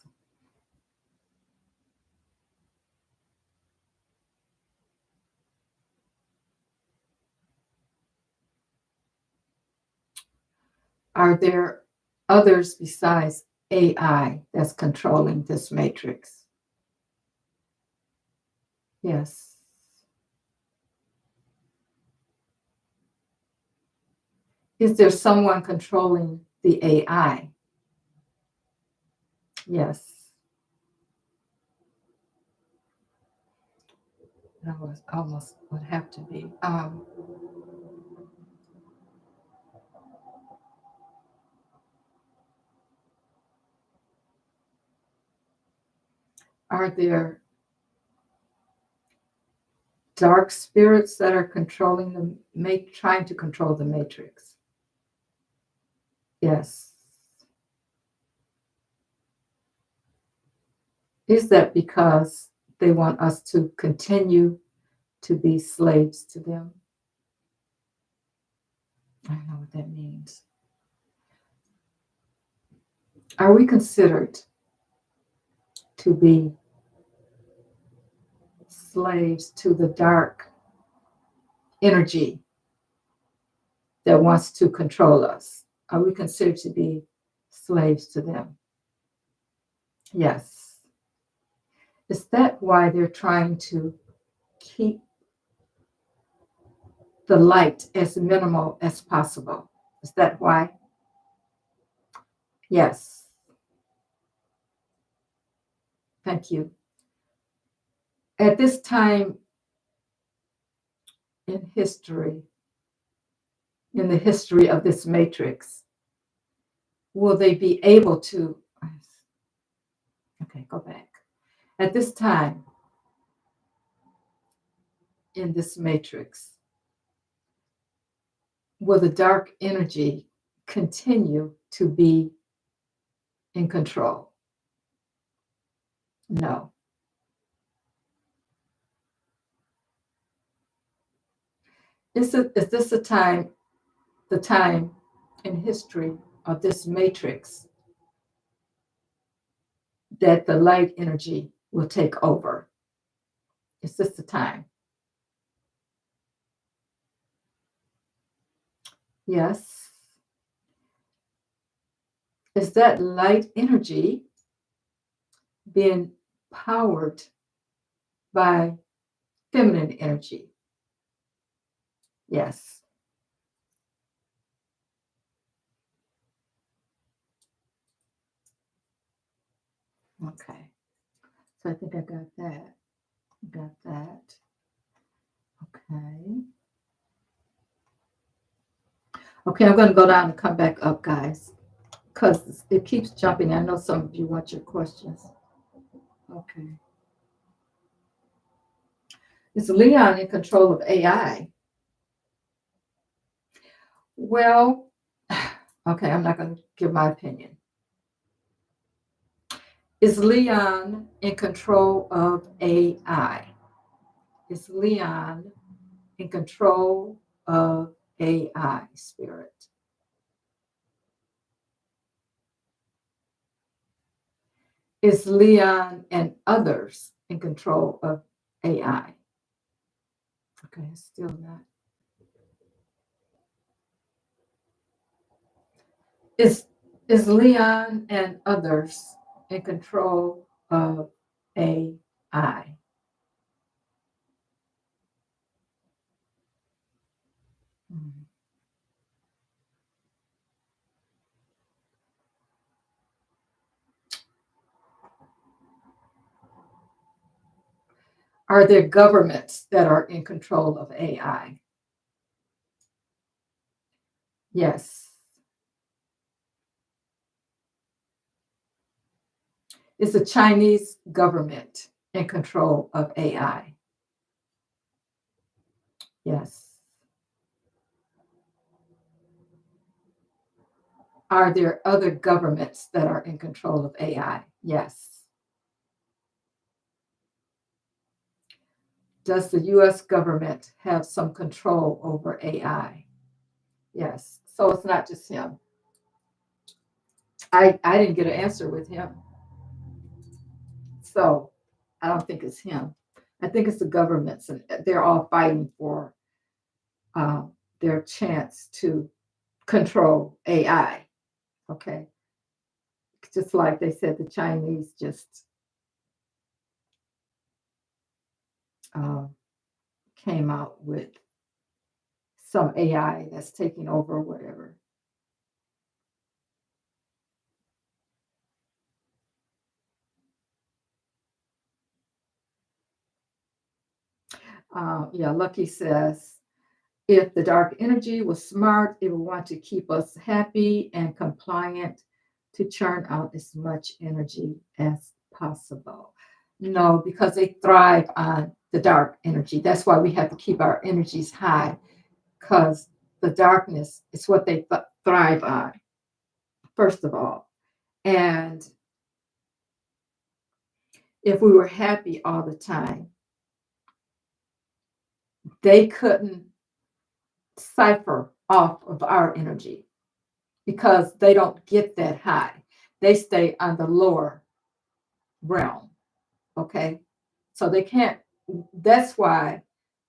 Speaker 1: Are there others besides AI that's controlling this matrix? Yes. Is there someone controlling the AI? Yes. That was almost would have to be. Are there dark spirits that are controlling trying to control the matrix? Yes. Is that because they want us to continue to be slaves to them? I don't know what that means. Are we considered to be slaves to the dark energy that wants to control us? Are we considered to be slaves to them? Yes. Is that why they're trying to keep the light as minimal as possible? Is that why? Yes. Thank you. At this time in history, in the history of this matrix, will they be able to? Okay, go back. At this time in this matrix, will the dark energy continue to be in control? No. Is this the time in history of this matrix that the light energy will take over? Is this the time? Yes. Is that light energy being powered by feminine energy? Yes. Okay. So I think I got that. Got that. Okay. Okay, I'm going to go down and come back up, guys, because it keeps jumping. I know some of you want your questions. Okay. Is Leon in control of AI? Well, okay, I'm not going to give my opinion. Is Leon in control of AI? Is Leon in control of AI, spirit? Is Leon and others in control of AI? Okay, still not. Is Leon and others in control of AI? Hmm. Are there governments that are in control of AI? Yes. Is the Chinese government in control of AI? Yes. Are there other governments that are in control of AI? Yes. Does the US government have some control over AI? Yes. So it's not just him. I didn't get an answer with him. So I don't think it's him. I think it's the governments, and they're all fighting for their chance to control AI. Okay. Just like they said, the Chinese just uh, came out with some AI that's taking over, whatever. Yeah, Lucky says, if the dark energy was smart, it would want to keep us happy and compliant to churn out as much energy as possible. No, because they thrive on the dark energy. That's why we have to keep our energies high, because the darkness is what they thrive on, first of all. And if we were happy all the time, they couldn't cipher off of our energy because they don't get that high. They stay on the lower realm. Okay. So they can't, that's why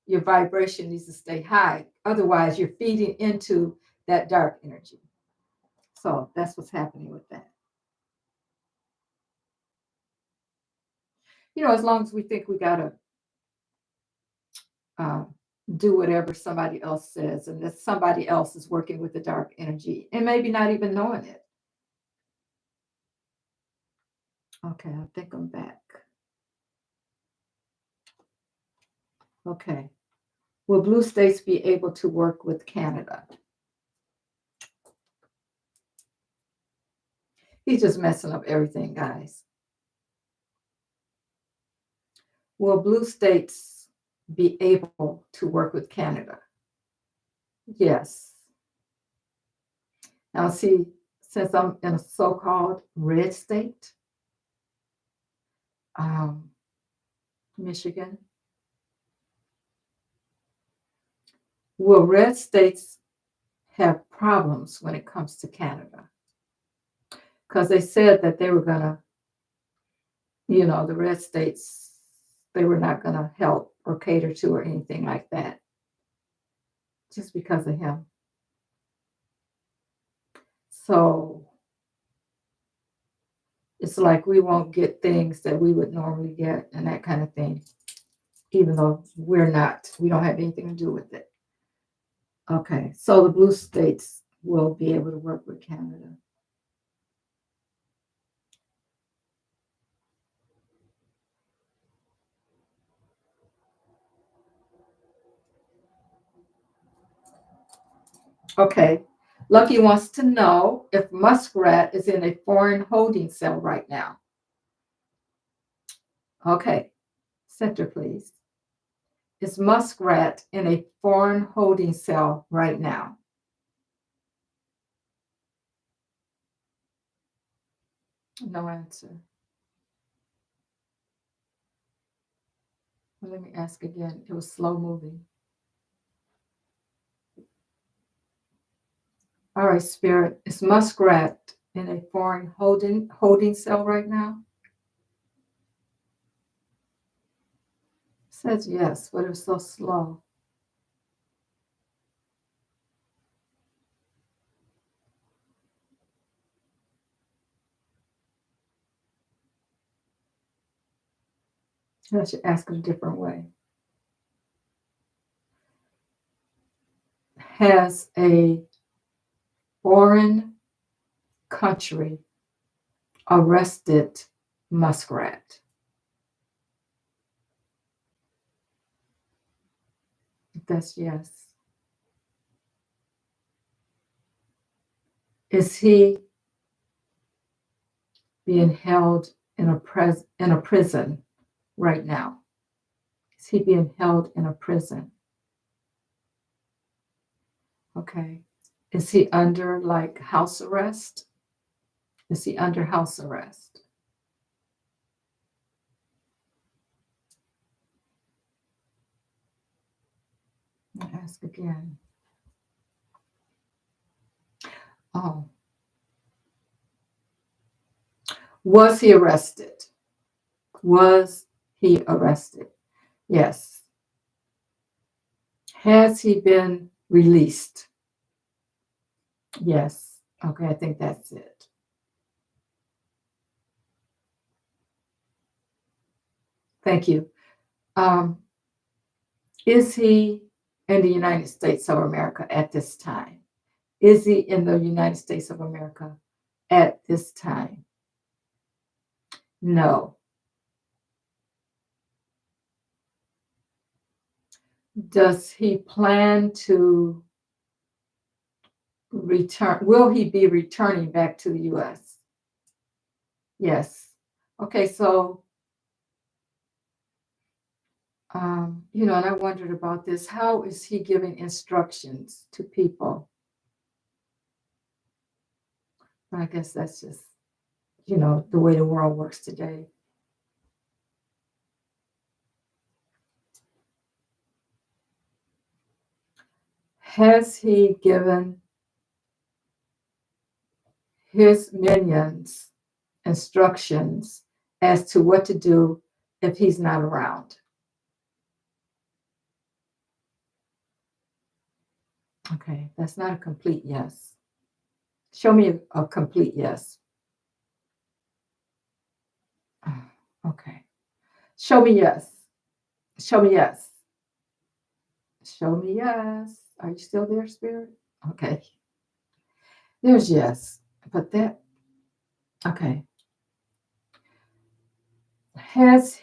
Speaker 1: your vibration needs to stay high. Otherwise, you're feeding into that dark energy. So that's what's happening with that. As long as we think we got to uh, do whatever somebody else says, and that somebody else is working with the dark energy and maybe not even knowing it. Okay, I think I'm back. Okay. Will blue states be able to work with Canada? He's just messing up everything, guys. Will blue states be able to work with Canada? Yes. Now, see, since I'm in a so-called red state, Michigan, will red states have problems when it comes to Canada? Because they said that they were going to, the red states, they were not going to help or cater to or anything like that, just because of him. So it's like we won't get things that we would normally get and that kind of thing, even though we don't have anything to do with it. Okay, so the blue states will be able to work with Canada. Okay, Lucky wants to know if Muskrat is in a foreign holding cell right now. Okay, center, please. Is Muskrat in a foreign holding cell right now? No answer. Well, let me ask again. It was slow moving. All right, Spirit. Is Muskrat in a foreign holding cell right now? It says yes, but it was so slow. I should ask it a different way. Has a foreign country arrested Muskrat? That's yes. Is he being held in a prison right now? Is he being held in a prison? Okay. Is he under like house arrest? Is he under house arrest? I'll ask again. Oh. Was he arrested? Was he arrested? Yes. Has he been released? Yes. Okay, I think that's it. Thank you. Is he in the United States of America at this time? Is he in the United States of America at this time? No. Does he plan to return? Will he be returning back to the U.S.? Yes. Okay, so, and I wondered about this. How is he giving instructions to people? I guess that's just, the way the world works today. Has he given his minions instructions as to what to do if he's not around? Okay, that's not a complete yes. Show me a complete yes. Okay. Show me yes. Show me yes. Show me yes. Are you still there, Spirit? Okay. There's yes. But okay. Has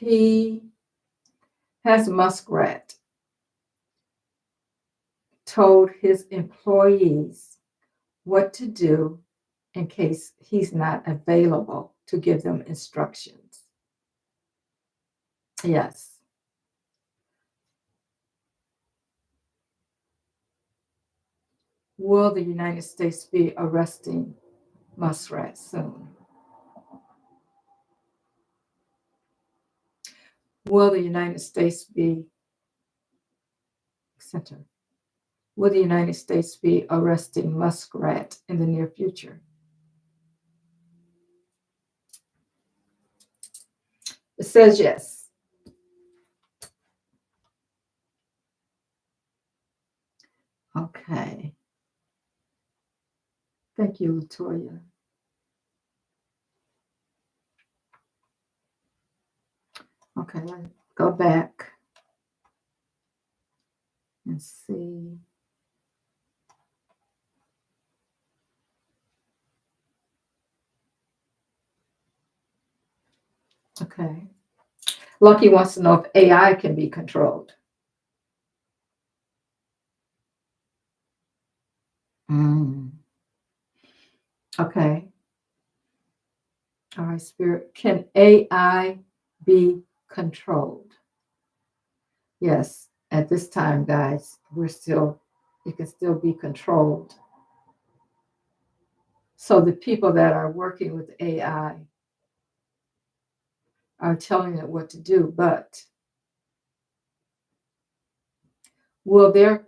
Speaker 1: Muskrat told his employees what to do in case he's not available to give them instructions? Yes. Will the United States be arresting Muskrat soon? Will the United States be center? Will the United States be arresting Muskrat in the near future? It says yes. Okay. Thank you, Latoya. Okay, let's go back and see. Okay. Lucky wants to know if AI can be controlled. Okay. All right, Spirit. Can AI be controlled? Yes. At this time, guys, it can still be controlled. So the people that are working with AI are telling it what to do, but will there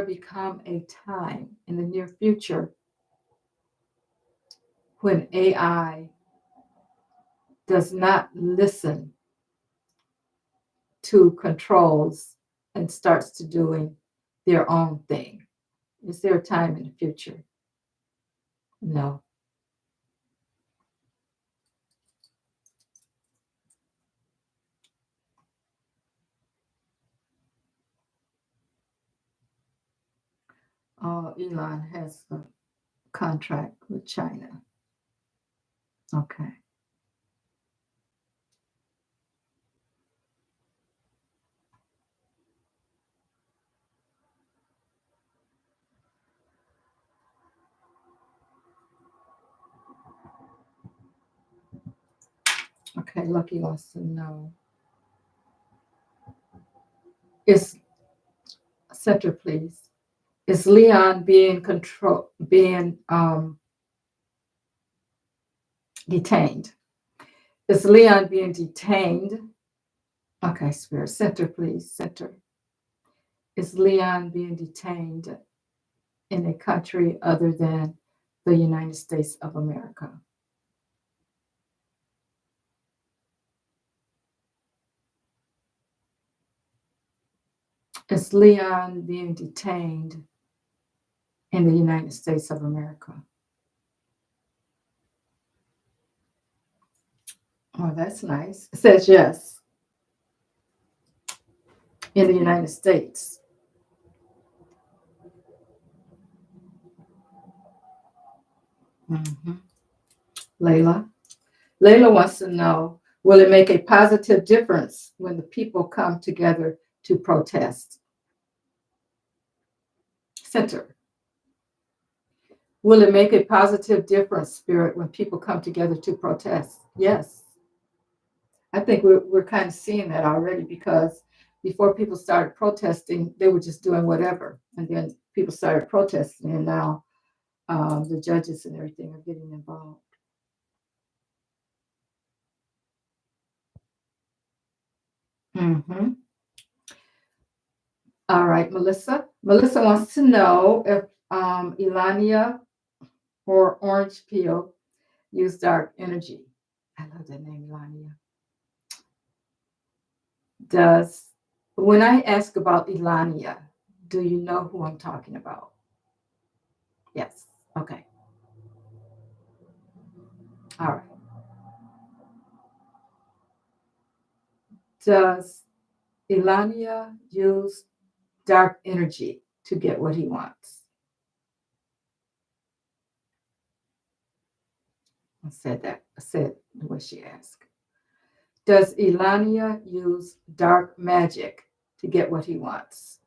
Speaker 1: become a time in the near future when AI does not listen to controls and starts to doing their own thing? Is there a time in the future? No. Elon has a contract with China. Okay. Okay, Lucky wants to know. Is Center, please. Is Leon being detained? Is Leon being detained? Okay, Spirit. Center, please. Center. Is Leon being detained in a country other than the United States of America? Is Leon being detained in the United States of America? Oh, that's nice. It says yes. In the United States. Mm-hmm. Layla wants to know, will it make a positive difference when the people come together to protest. Center. Will it make a positive difference, Spirit, when people come together to protest? Yes. I think we're kind of seeing that already, because before people started protesting, they were just doing whatever. And then people started protesting, and now the judges and everything are getting involved. Mm-hmm. All right, Melissa. Melissa wants to know if Elania or Orange Peel use dark energy. I love that name, Elania. When I ask about Elania, do you know who I'm talking about? Yes. Okay. All right. Does Elania use dark energy to get what he wants? I said what she asked. Does Elania use dark magic to get what he wants?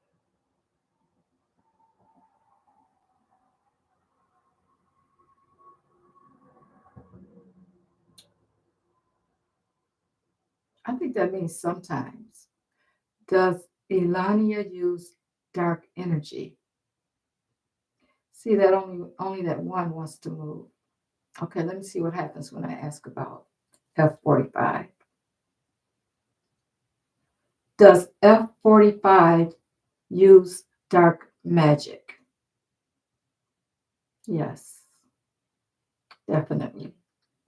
Speaker 1: I think that means sometimes. Does Elania use dark energy? See, that only that one wants to move. Okay, let me see what happens when I ask about F45. Does F45 use dark magic? Yes, definitely.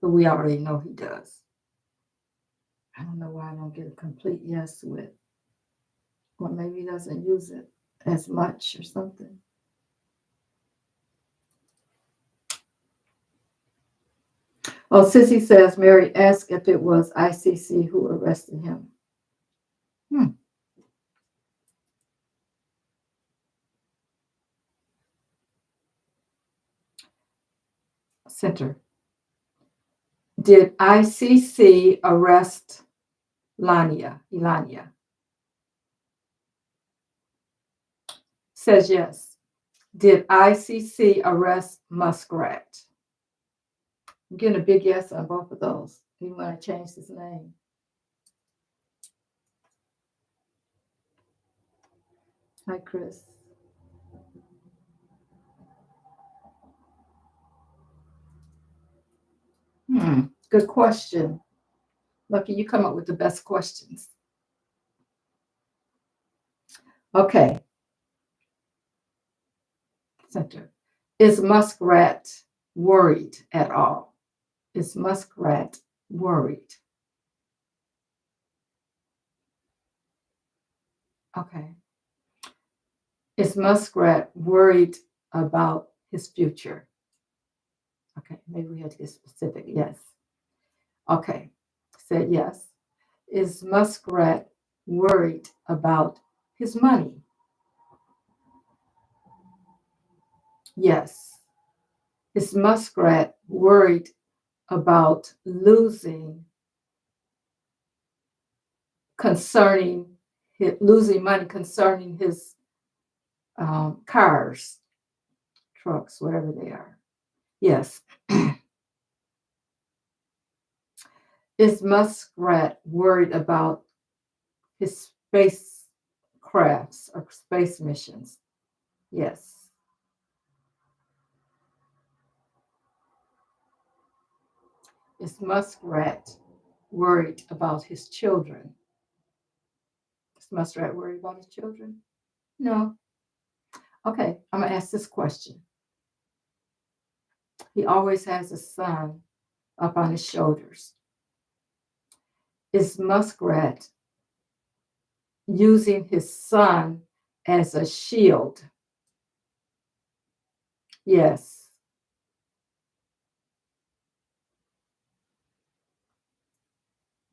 Speaker 1: But we already know he does. I don't know why I don't get a complete yes with, or maybe he doesn't use it as much or something. Oh, Sissy says Mary asked if it was ICC who arrested him. Center. Did ICC arrest Elania? Says yes. Did ICC arrest Muskrat? I'm getting a big yes on both of those. He want to change his name. Hi, Chris. Good question. Lucky you come up with the best questions. Okay. Center. Is Muskrat worried at all? Is Muskrat worried? Okay. Is Muskrat worried about his future? Okay, maybe we had to get specific. Yes. Okay, said yes. Is Muskrat worried about his money? Yes. Is Muskrat worried about losing money concerning his cars, trucks, whatever they are? Yes. Is Muskrat worried about his space crafts or space missions? Yes. Is Muskrat worried about his children? Is Muskrat worried about his children? No. Okay, I'm going to ask this question. He always has a son up on his shoulders. Is Muskrat using his son as a shield? Yes.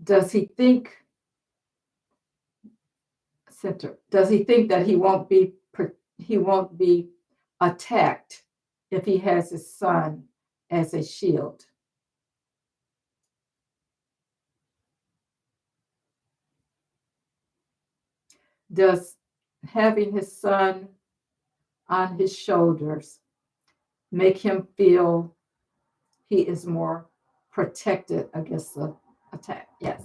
Speaker 1: Does he think that he won't be attacked if he has his son as a shield? Does having his son on his shoulders make him feel he is more protected against the attack? Yes.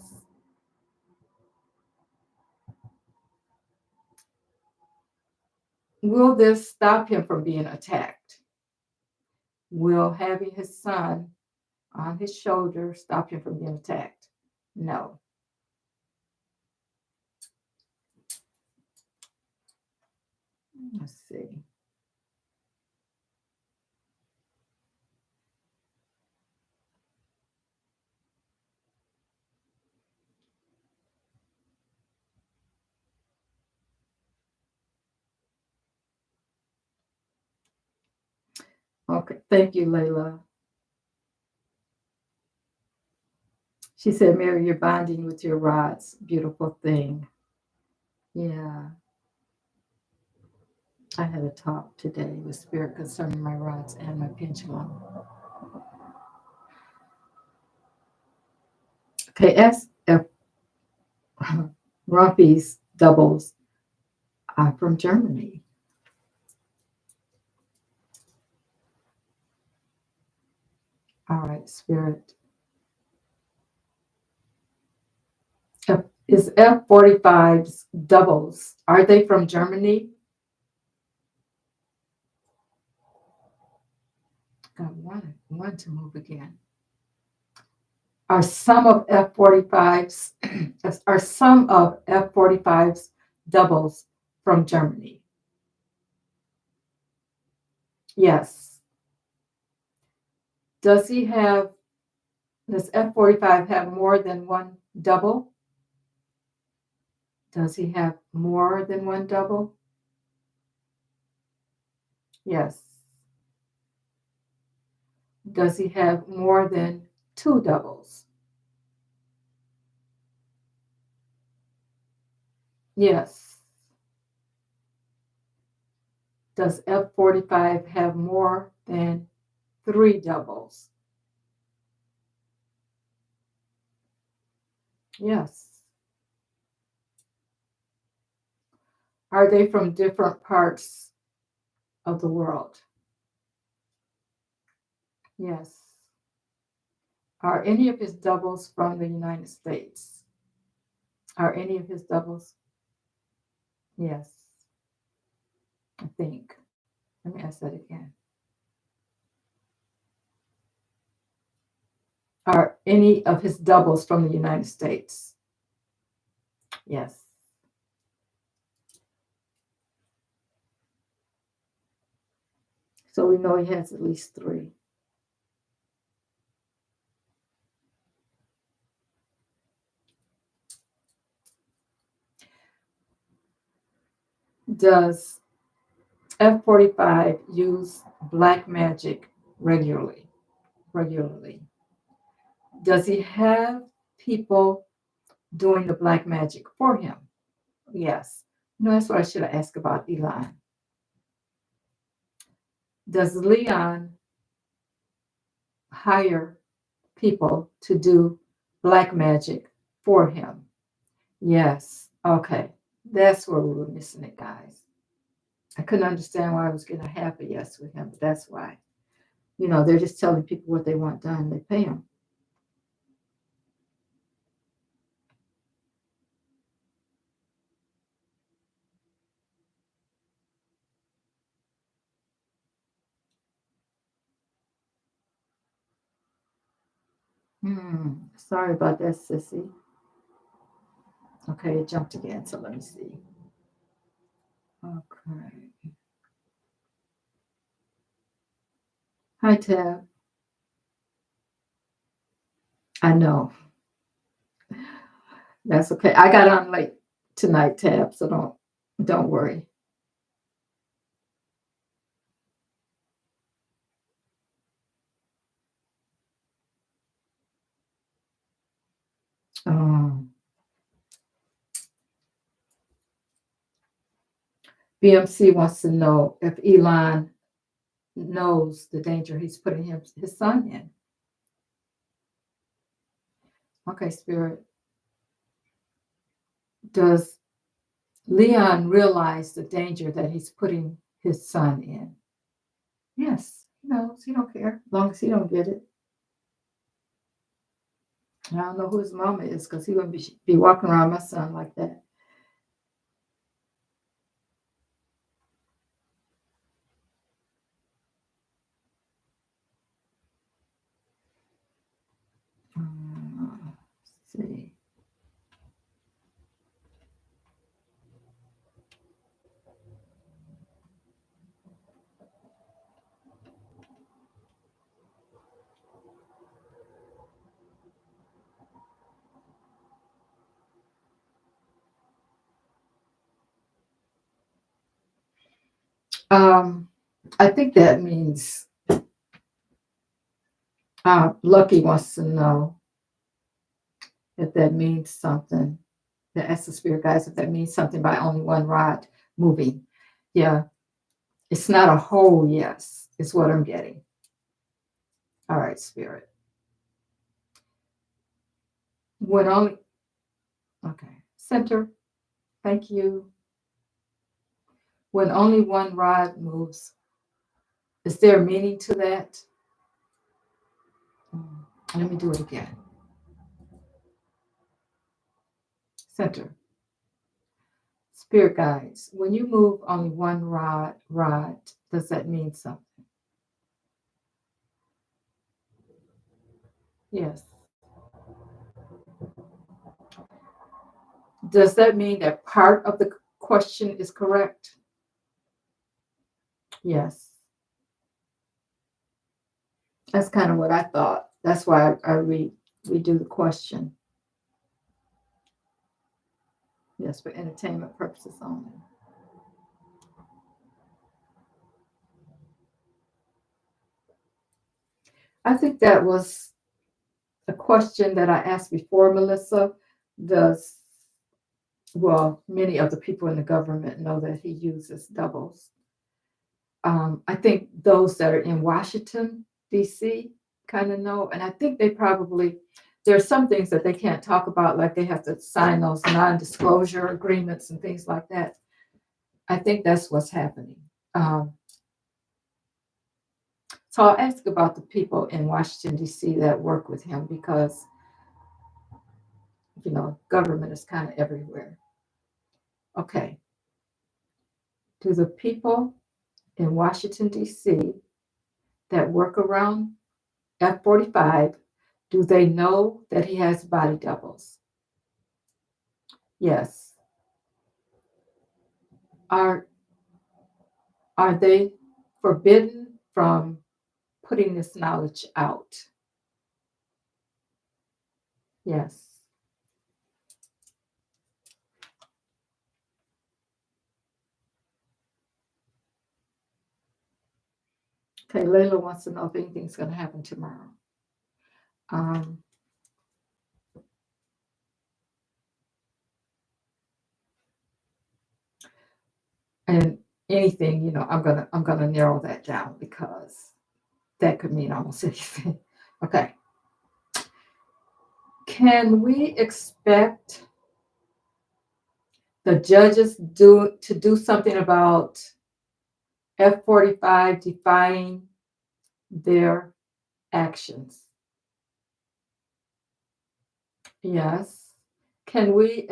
Speaker 1: Will this stop him from being attacked? Will having his son on his shoulder stop him from being attacked? No. Let's see. Okay, thank you, Layla. She said, Mary, you're bonding with your rods. Beautiful thing. Yeah. I had a talk today with Spirit concerning my rods and my pendulum. Okay, SF Rumpy's doubles are from Germany. All right, Spirit. Is F45's doubles, are they from Germany? God, one to move again. Are some of F45's are some of F45's doubles from Germany? Yes. Does F45 have more than one double? Does he have more than one double? Yes. Does he have more than two doubles? Yes. Does F45 have more than three doubles? Yes. Are they from different parts of the world? Yes. Are any of his doubles from the United States? Are any of his doubles? Yes. I think. Let me ask that again. Are any of his doubles from the United States? Yes. So we know he has at least three. Does F45 use black magic regularly? Does he have people doing the black magic for him? Yes. No, that's what I should have asked about Elon. Does Leon hire people to do black magic for him? Yes. Okay. That's where we were missing it, guys. I couldn't understand why I was getting a half a yes with him, but that's why. They're just telling people what they want done. They pay them. Sorry about that, sissy. Okay, it jumped again, so let me see. Okay. Hi, Tab. I know. That's okay. I got on late tonight, Tab, so don't worry. BMC wants to know if Elon knows the danger he's putting his son in. Okay, Spirit. Does Leon realized the danger that he's putting his son in. Yes, he knows. He don't care as long as he don't get it. I don't know who his mama is because he wouldn't be walking around my son like that. Let's see. I think that means Lucky wants to know if that means something. Ask the spirit guys if that means something by only one rod moving. Yeah, it's not a whole yes, is what I'm getting. All right, spirit. When only, okay, center, thank you. When only one rod moves, is there a meaning to that? Let me do it again. Center. Spirit guides, when you move only one rod, does that mean something? Yes. Does that mean that part of the question is correct? Yes. That's kind of what I thought. That's why I redo the question. Yes, for entertainment purposes only. I think that was a question that I asked before, Melissa. Does, well, many of the people in the government know that he uses doubles. I think those that are in Washington, D.C., kind of know. And I think they probably, there are some things that they can't talk about, like they have to sign those non-disclosure agreements and things like that. I think that's what's happening. Um, so I'll ask about the people in Washington, D.C. that work with him because, government is kind of everywhere. Okay. Do the people in Washington, D.C. that work around F-45, do they know that he has body doubles? Yes. Are are they forbidden from putting this knowledge out? Yes. Okay, Layla wants to know if anything's going to happen tomorrow. Um, and anything, I'm gonna narrow that down because that could mean almost anything. Okay. Can we expect the judges to do something about F-45 defying their actions? Yes. Can we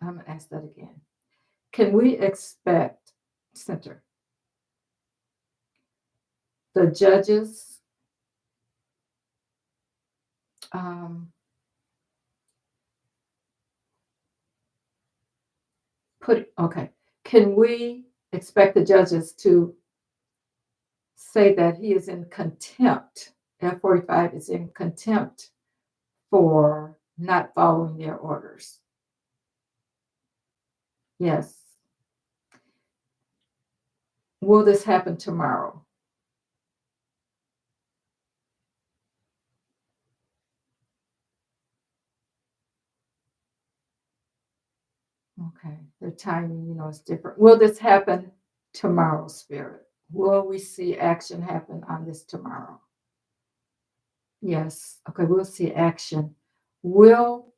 Speaker 1: I'm gonna ask that again. Can we expect, center, the judges okay. Can we expect the judges to say that he is in contempt? F-45 is in contempt for not following their orders. Yes. Will this happen tomorrow? Okay. The timing, is different. Will this happen tomorrow, Spirit? Will we see action happen on this tomorrow? Yes. Okay, we'll see action. Will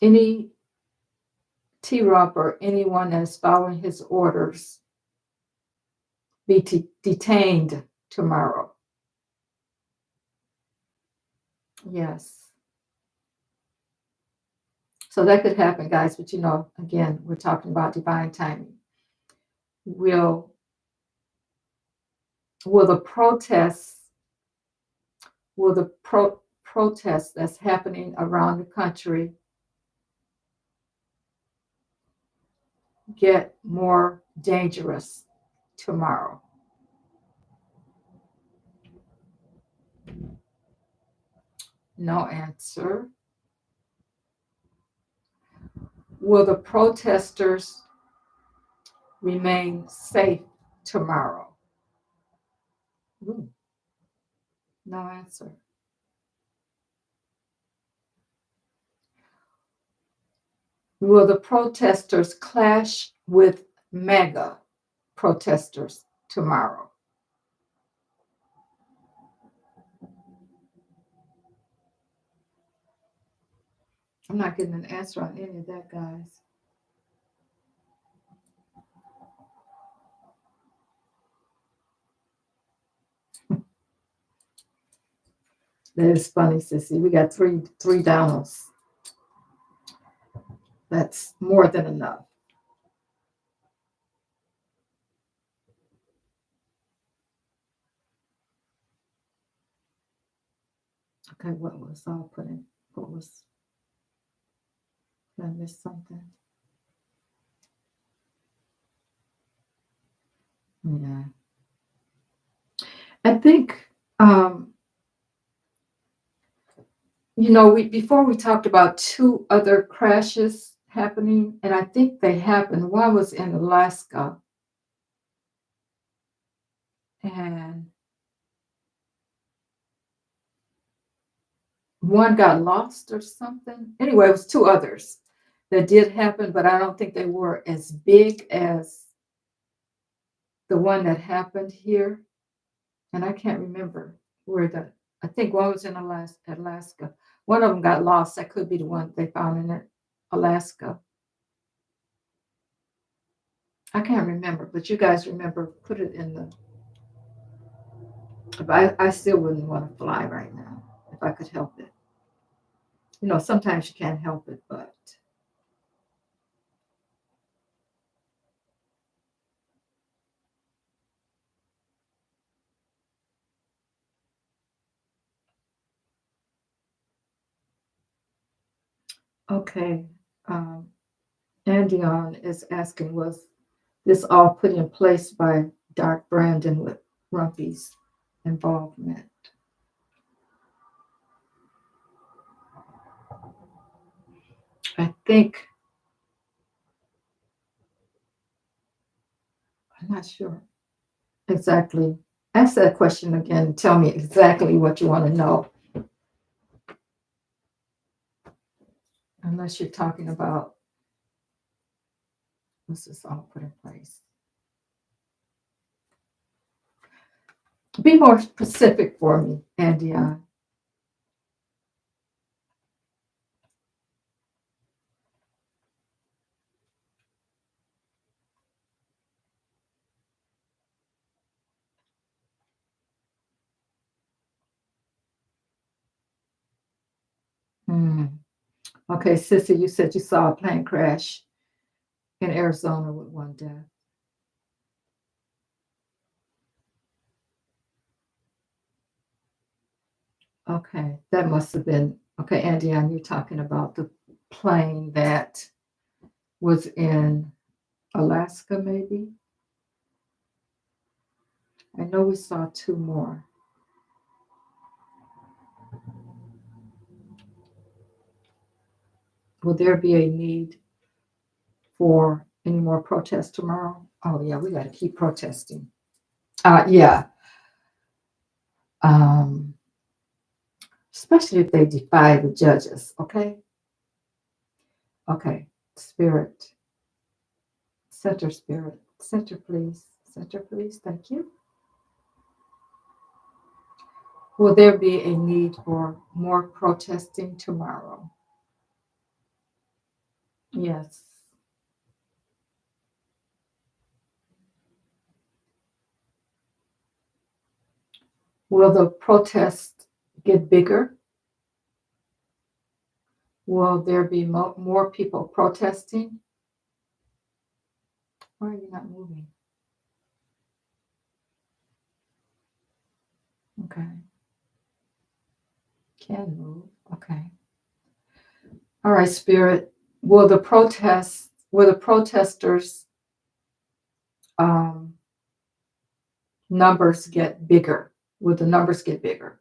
Speaker 1: any T-Rump or anyone that is following his orders be detained tomorrow. Yes. So that could happen, guys. But again, we're talking about divine timing. Will the protests, protests that's happening around the country get more dangerous tomorrow? No answer. Will the protesters remain safe tomorrow? Ooh, no answer. Will the protesters clash with mega protesters tomorrow? I'm not getting an answer on any of that, guys. That is funny, Sissy. We got three Donalds. That's more than enough. Okay, what was I putting? Did I miss something? Yeah. I think, before we talked about two other crashes happening, and I think they happened. One was in Alaska, and one got lost or something. Anyway, it was two others that did happen, but I don't think they were as big as the one that happened here. And I can't remember I think one was in Alaska. One of them got lost. That could be the one they found in Alaska. I can't remember, but you guys remember, put it in the. But I still wouldn't want to fly right now if I could help it. Sometimes you can't help it, but. Okay. Andion is asking, was this all put in place by Dark Brandon with Rumpy's involvement? I think, I'm not sure exactly. Ask that question again. Tell me exactly what you want to know. Unless you're talking about, this is all put in place. Be more specific for me, Andion. Okay, Sissy, you said you saw a plane crash in Arizona with one death. Okay, that must have been, okay, Andion, you're talking about the plane that was in Alaska, maybe? I know we saw two more. Will there be a need for any more protests tomorrow? Oh, yeah, we got to keep protesting. Yeah. Especially if they defy the judges, okay? Okay, spirit. Center, spirit. Center, please. Center, please. Thank you. Will there be a need for more protesting tomorrow? Yes. Will the protest get bigger? Will there be more people protesting? Why are you not moving? Okay. Can move. Okay. All right, Spirit. Will the protesters numbers get bigger? Will the numbers get bigger?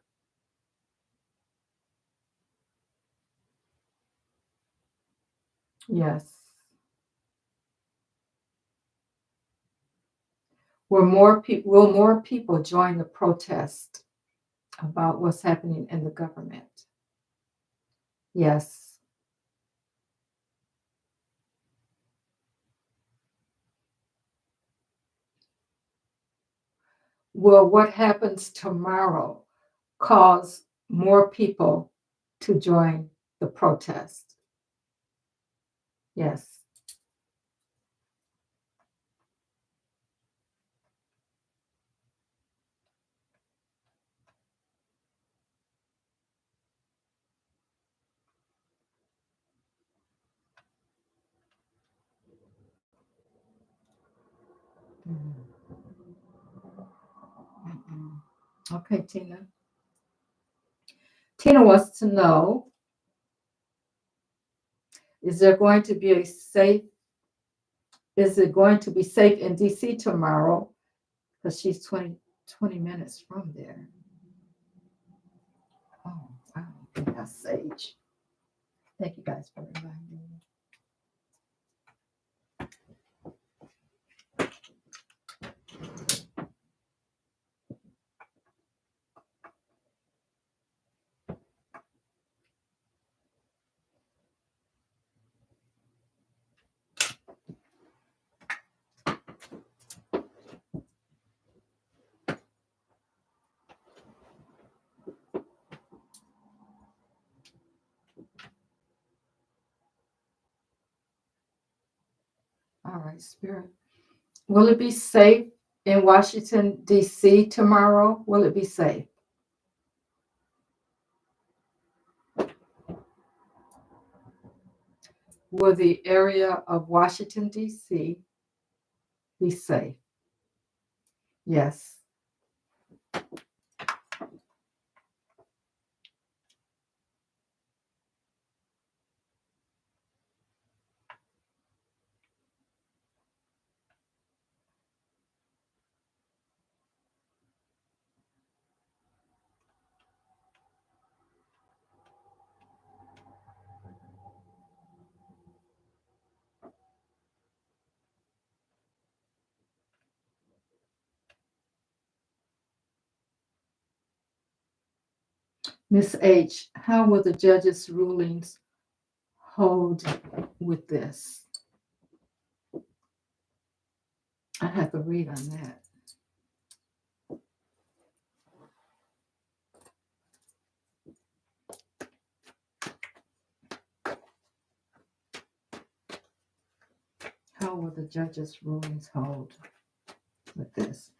Speaker 1: Yes. Will more people join the protest about what's happening in the government? Yes. Will what happens tomorrow cause more people to join the protest? Yes. Mm. Mm-mm. Okay, Tina. Tina wants to know, is it going to be safe in DC tomorrow? Because she's 20 minutes from there. Oh, wow. That's Sage. Thank you guys for reminding me. All right, Spirit. Will it be safe in Washington, D.C. tomorrow? Will it be safe? Will the area of Washington, D.C. be safe? Yes. Miss H, how will the judges' rulings hold with this? I have to read on that. How will the judges' rulings hold with this?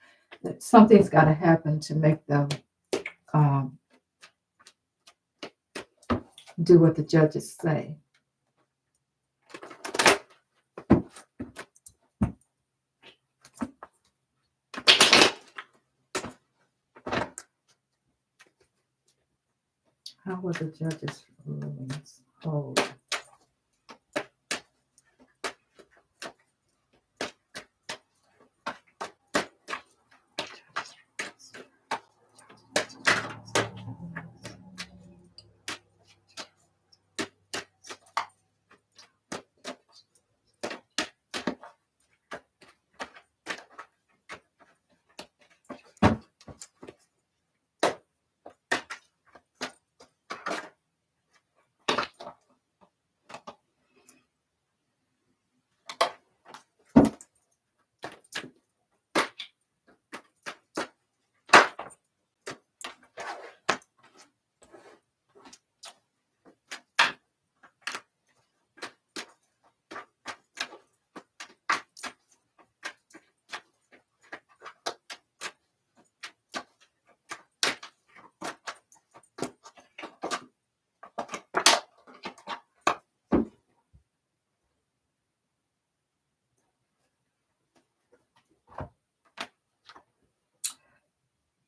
Speaker 1: That something's got to happen to make them do what the judges say. How will the judges' rulings hold?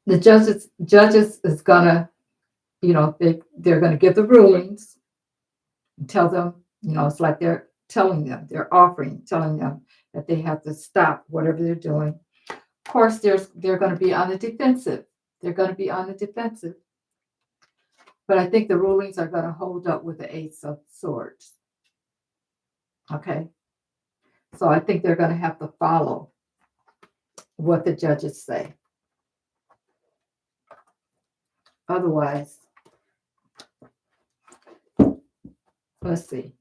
Speaker 1: The judges is gonna, they're gonna give the rulings and tell them, it's like they're telling them, telling them that they have to stop whatever they're doing. Of course, they're going to be on the defensive. They're going to be on the defensive. But I think the rulings are going to hold up with the Ace of Swords. Okay. So I think they're going to have to follow what the judges say. Otherwise, let's see.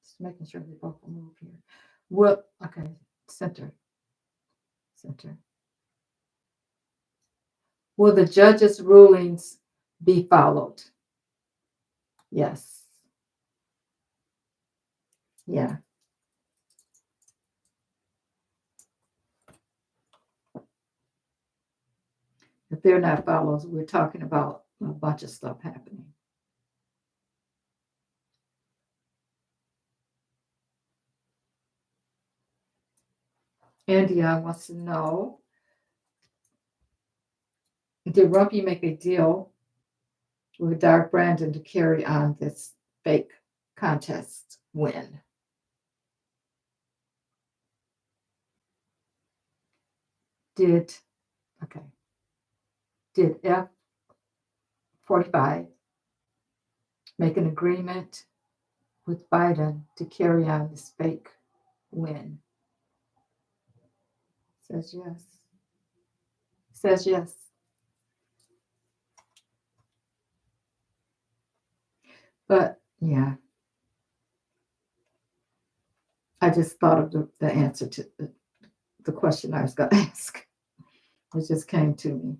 Speaker 1: Just making sure they both move here. Well, okay, center. Will the judges' rulings be followed? Yes. Yeah. If they're not followed, we're talking about a bunch of stuff happening. India wants to know, did Rumpy make a deal with Dark Brandon to carry on this fake contest win? Did F45 make an agreement with Biden to carry on this fake win? Says yes. Says yes. But yeah, I just thought of the answer to the question I was going to ask. It just came to me.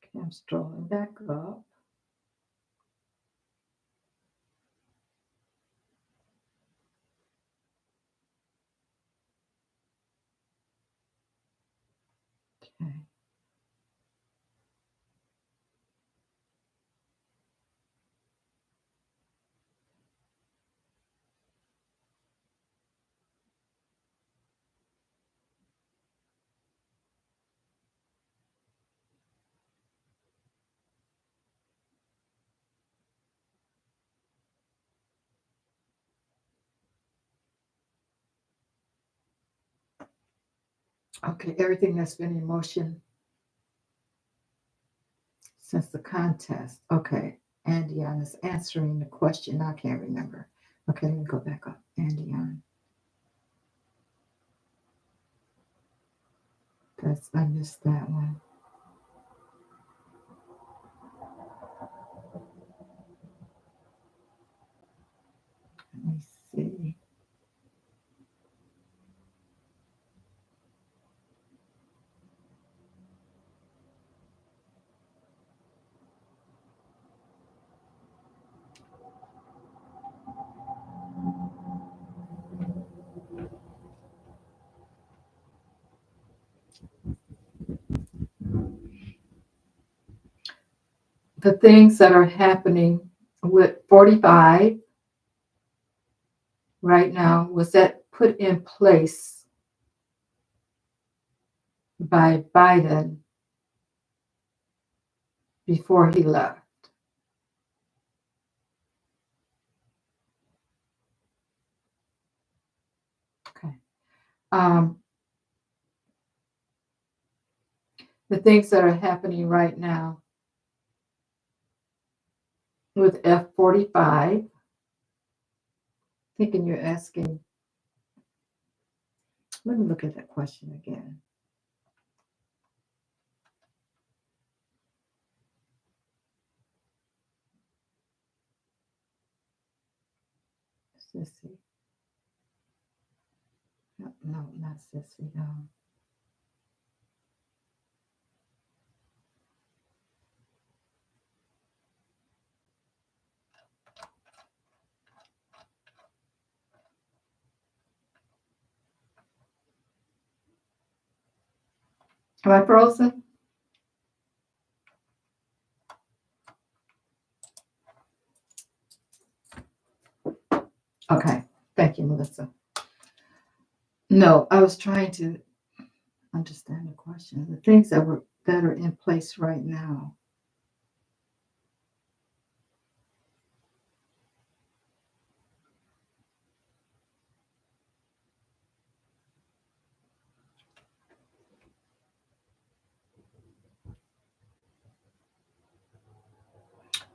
Speaker 1: Okay, I'm strolling back up. Okay. Okay, everything that's been in motion since the contest. Okay, Andion is answering the question. I can't remember. Okay, let me go back up. Andion. I missed that one. Let me see. The things that are happening with 45 right now, was that put in place by Biden before he left? Okay. The things that are happening right now with F45, thinking you're asking, let me look at that question again. Sissy. No, not Sissy. Am I frozen? Okay. Thank you, Melissa. No, I was trying to understand the question. The things that are in place right now.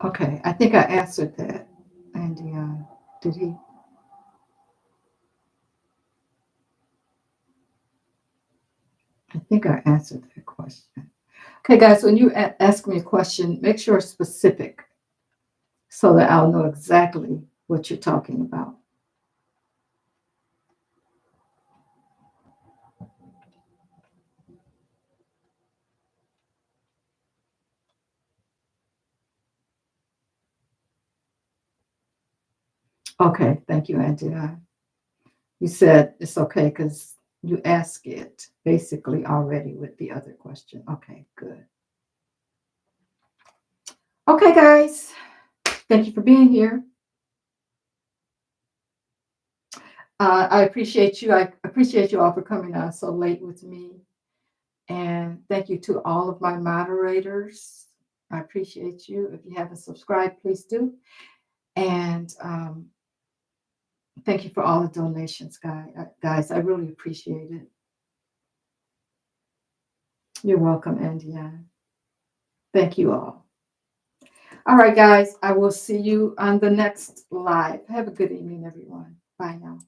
Speaker 1: Okay, I think I answered that. Andy, did he? I think I answered that question. Okay, guys, when you ask me a question, make sure it's specific so that I'll know exactly what you're talking about. Okay, thank you, Andy. You said it's okay because you asked it basically already with the other question. Okay, good. Okay, guys, thank you for being here. I appreciate you. I appreciate you all for coming on so late with me. And thank you to all of my moderators. I appreciate you. If you haven't subscribed, please do. And thank you for all the donations, guys. I really appreciate it. You're welcome, Andiana. Thank you all. All right, guys. I will see you on the next live. Have a good evening, everyone. Bye now.